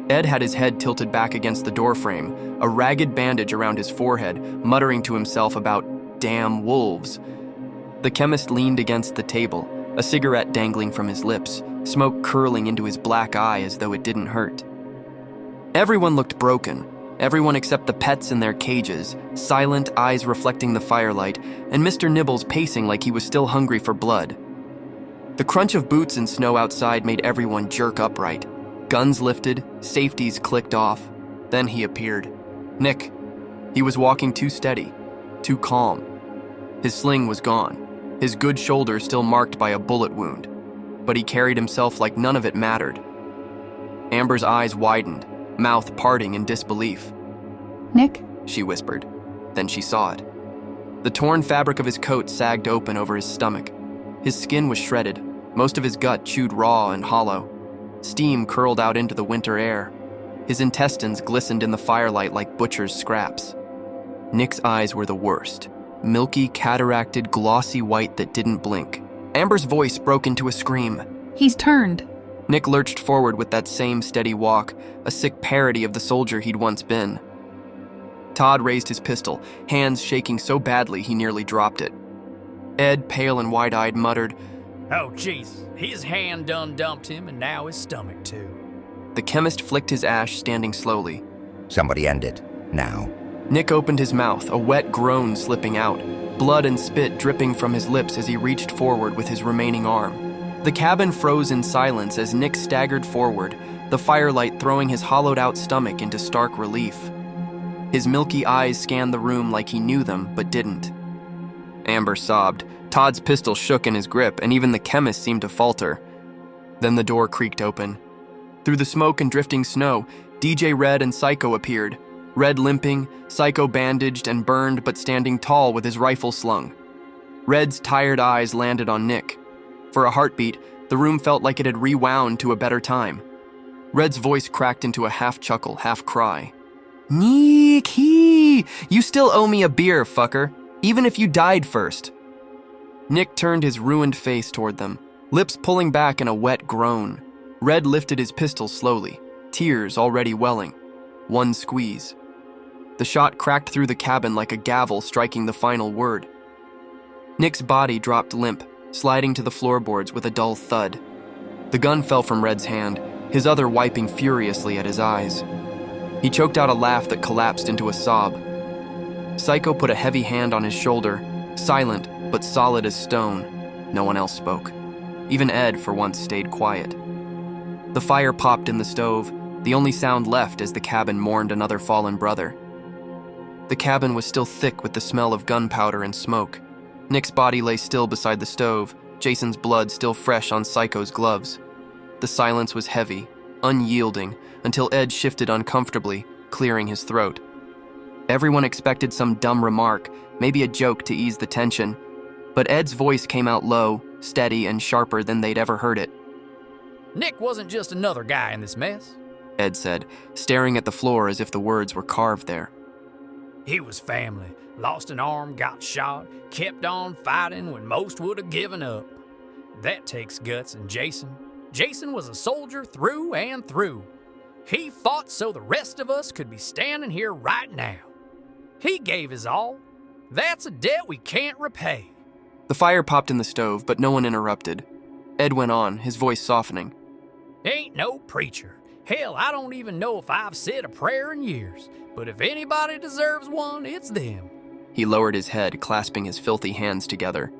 Ed had his head tilted back against the doorframe, a ragged bandage around his forehead, muttering to himself about damn wolves. The chemist leaned against the table, a cigarette dangling from his lips, smoke curling into his black eye as though it didn't hurt. Everyone looked broken, everyone except the pets in their cages, silent, eyes reflecting the firelight, and Mr. Nibbles pacing like he was still hungry for blood. The crunch of boots and snow outside made everyone jerk upright. Guns lifted, safeties clicked off. Then he appeared. Nick. He was walking too steady, too calm. His sling was gone, his good shoulder still marked by a bullet wound, but he carried himself like none of it mattered. Amber's eyes widened, mouth parting in disbelief. "Nick?" she whispered. Then she saw it. The torn fabric of his coat sagged open over his stomach. His skin was shredded, most of his gut chewed raw and hollow. Steam curled out into the winter air. His intestines glistened in the firelight like butcher's scraps. Nick's eyes were the worst. Milky, cataracted, glossy white that didn't blink. Amber's voice broke into a scream. "He's turned." Nick lurched forward with that same steady walk, a sick parody of the soldier he'd once been. Todd raised his pistol, hands shaking so badly he nearly dropped it. Ed, pale and wide-eyed, muttered, Oh, jeez. His hand done dumped him, and now his stomach, too. The chemist flicked his ash, standing slowly. Somebody end it. Now. Nick opened his mouth, a wet groan slipping out, blood and spit dripping from his lips as he reached forward with his remaining arm. The cabin froze in silence as Nick staggered forward, the firelight throwing his hollowed-out stomach into stark relief. His milky eyes scanned the room like he knew them, but didn't. Amber sobbed. Todd's pistol shook in his grip, and even the chemist seemed to falter. Then the door creaked open. Through the smoke and drifting snow, DJ Red and Psycho appeared. Red limping, Psycho bandaged and burned but standing tall with his rifle slung. Red's tired eyes landed on Nick. For a heartbeat, the room felt like it had rewound to a better time. Red's voice cracked into a half-chuckle, half-cry. "Nick, you still owe me a beer, fucker, even if you died first." Nick turned his ruined face toward them, lips pulling back in a wet groan. Red lifted his pistol slowly, tears already welling. One squeeze. The shot cracked through the cabin like a gavel striking the final word. Nick's body dropped limp, sliding to the floorboards with a dull thud. The gun fell from Red's hand, his other wiping furiously at his eyes. He choked out a laugh that collapsed into a sob. Psycho put a heavy hand on his shoulder, silent but solid as stone. No one else spoke. Even Ed, for once, stayed quiet. The fire popped in the stove, the only sound left as the cabin mourned another fallen brother. The cabin was still thick with the smell of gunpowder and smoke. Nick's body lay still beside the stove, Jason's blood still fresh on Psycho's gloves. The silence was heavy, unyielding, until Ed shifted uncomfortably, clearing his throat. Everyone expected some dumb remark, maybe a joke to ease the tension, but Ed's voice came out low, steady, and sharper than they'd ever heard it. Nick wasn't just another guy in this mess, Ed said, staring at the floor as if the words were carved there. He was family. Lost an arm, got shot, kept on fighting when most would have given up. That takes guts, and Jason was a soldier through and through. He fought so the rest of us could be standing here right now. He gave his all. That's a debt we can't repay. The fire popped in the stove, but no one interrupted. Ed went on, his voice softening. Ain't no preacher. Hell, I don't even know if I've said a prayer in years, but if anybody deserves one, it's them. He lowered his head, clasping his filthy hands together.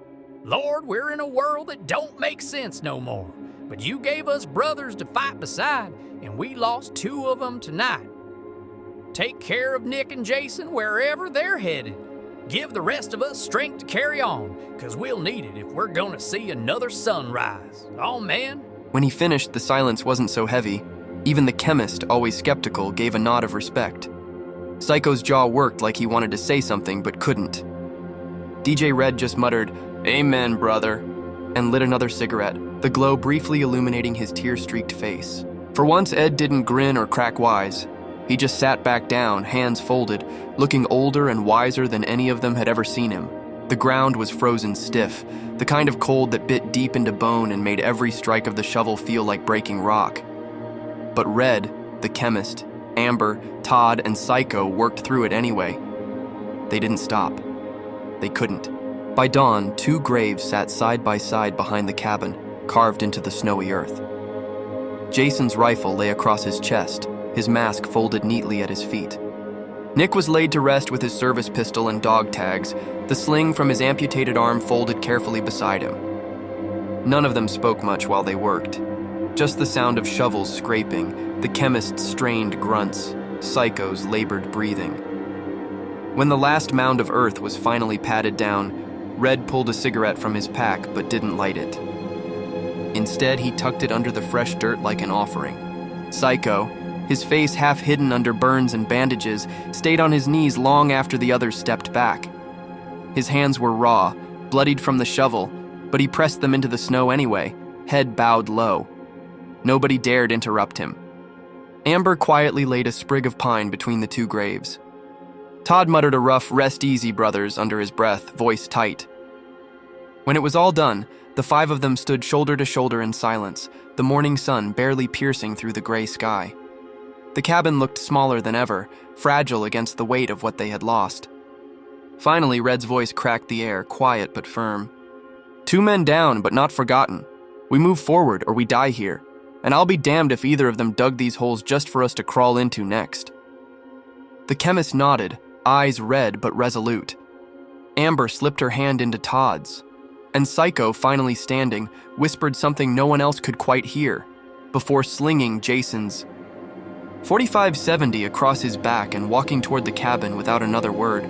Lord, we're in a world that don't make sense no more, but you gave us brothers to fight beside, and we lost 2 of them tonight. Take care of Nick and Jason wherever they're headed. Give the rest of us strength to carry on, 'cause we'll need it if we're gonna see another sunrise. Oh, man. When he finished, the silence wasn't so heavy. Even the chemist, always skeptical, gave a nod of respect. Psycho's jaw worked like he wanted to say something but couldn't. DJ Red just muttered, "Amen, brother," and lit another cigarette, the glow briefly illuminating his tear-streaked face. For once, Ed didn't grin or crack wise. He just sat back down, hands folded, looking older and wiser than any of them had ever seen him. The ground was frozen stiff, the kind of cold that bit deep into bone and made every strike of the shovel feel like breaking rock. But Red, the chemist, Amber, Todd, and Psycho worked through it anyway. They didn't stop. They couldn't. By dawn, 2 graves sat side by side behind the cabin, carved into the snowy earth. Jason's rifle lay across his chest, his mask folded neatly at his feet. Nick was laid to rest with his service pistol and dog tags, the sling from his amputated arm folded carefully beside him. None of them spoke much while they worked. Just the sound of shovels scraping, the chemist's strained grunts, Psycho's labored breathing. When the last mound of earth was finally patted down, Red pulled a cigarette from his pack but didn't light it. Instead, he tucked it under the fresh dirt like an offering. Psycho, his face half hidden under burns and bandages, stayed on his knees long after the others stepped back. His hands were raw, bloodied from the shovel, but he pressed them into the snow anyway, head bowed low. Nobody dared interrupt him. Amber quietly laid a sprig of pine between the 2 graves. Todd muttered a rough, "Rest easy, brothers," under his breath, voice tight. When it was all done, the 5 of them stood shoulder to shoulder in silence, the morning sun barely piercing through the gray sky. The cabin looked smaller than ever, fragile against the weight of what they had lost. Finally, Red's voice cracked the air, quiet but firm. 2 men down, but not forgotten. We move forward or we die here, and I'll be damned if either of them dug these holes just for us to crawl into next. The chemist nodded, eyes red but resolute. Amber slipped her hand into Todd's, and Psycho, finally standing, whispered something no one else could quite hear, before slinging Jason's 4570 across his back and walking toward the cabin without another word.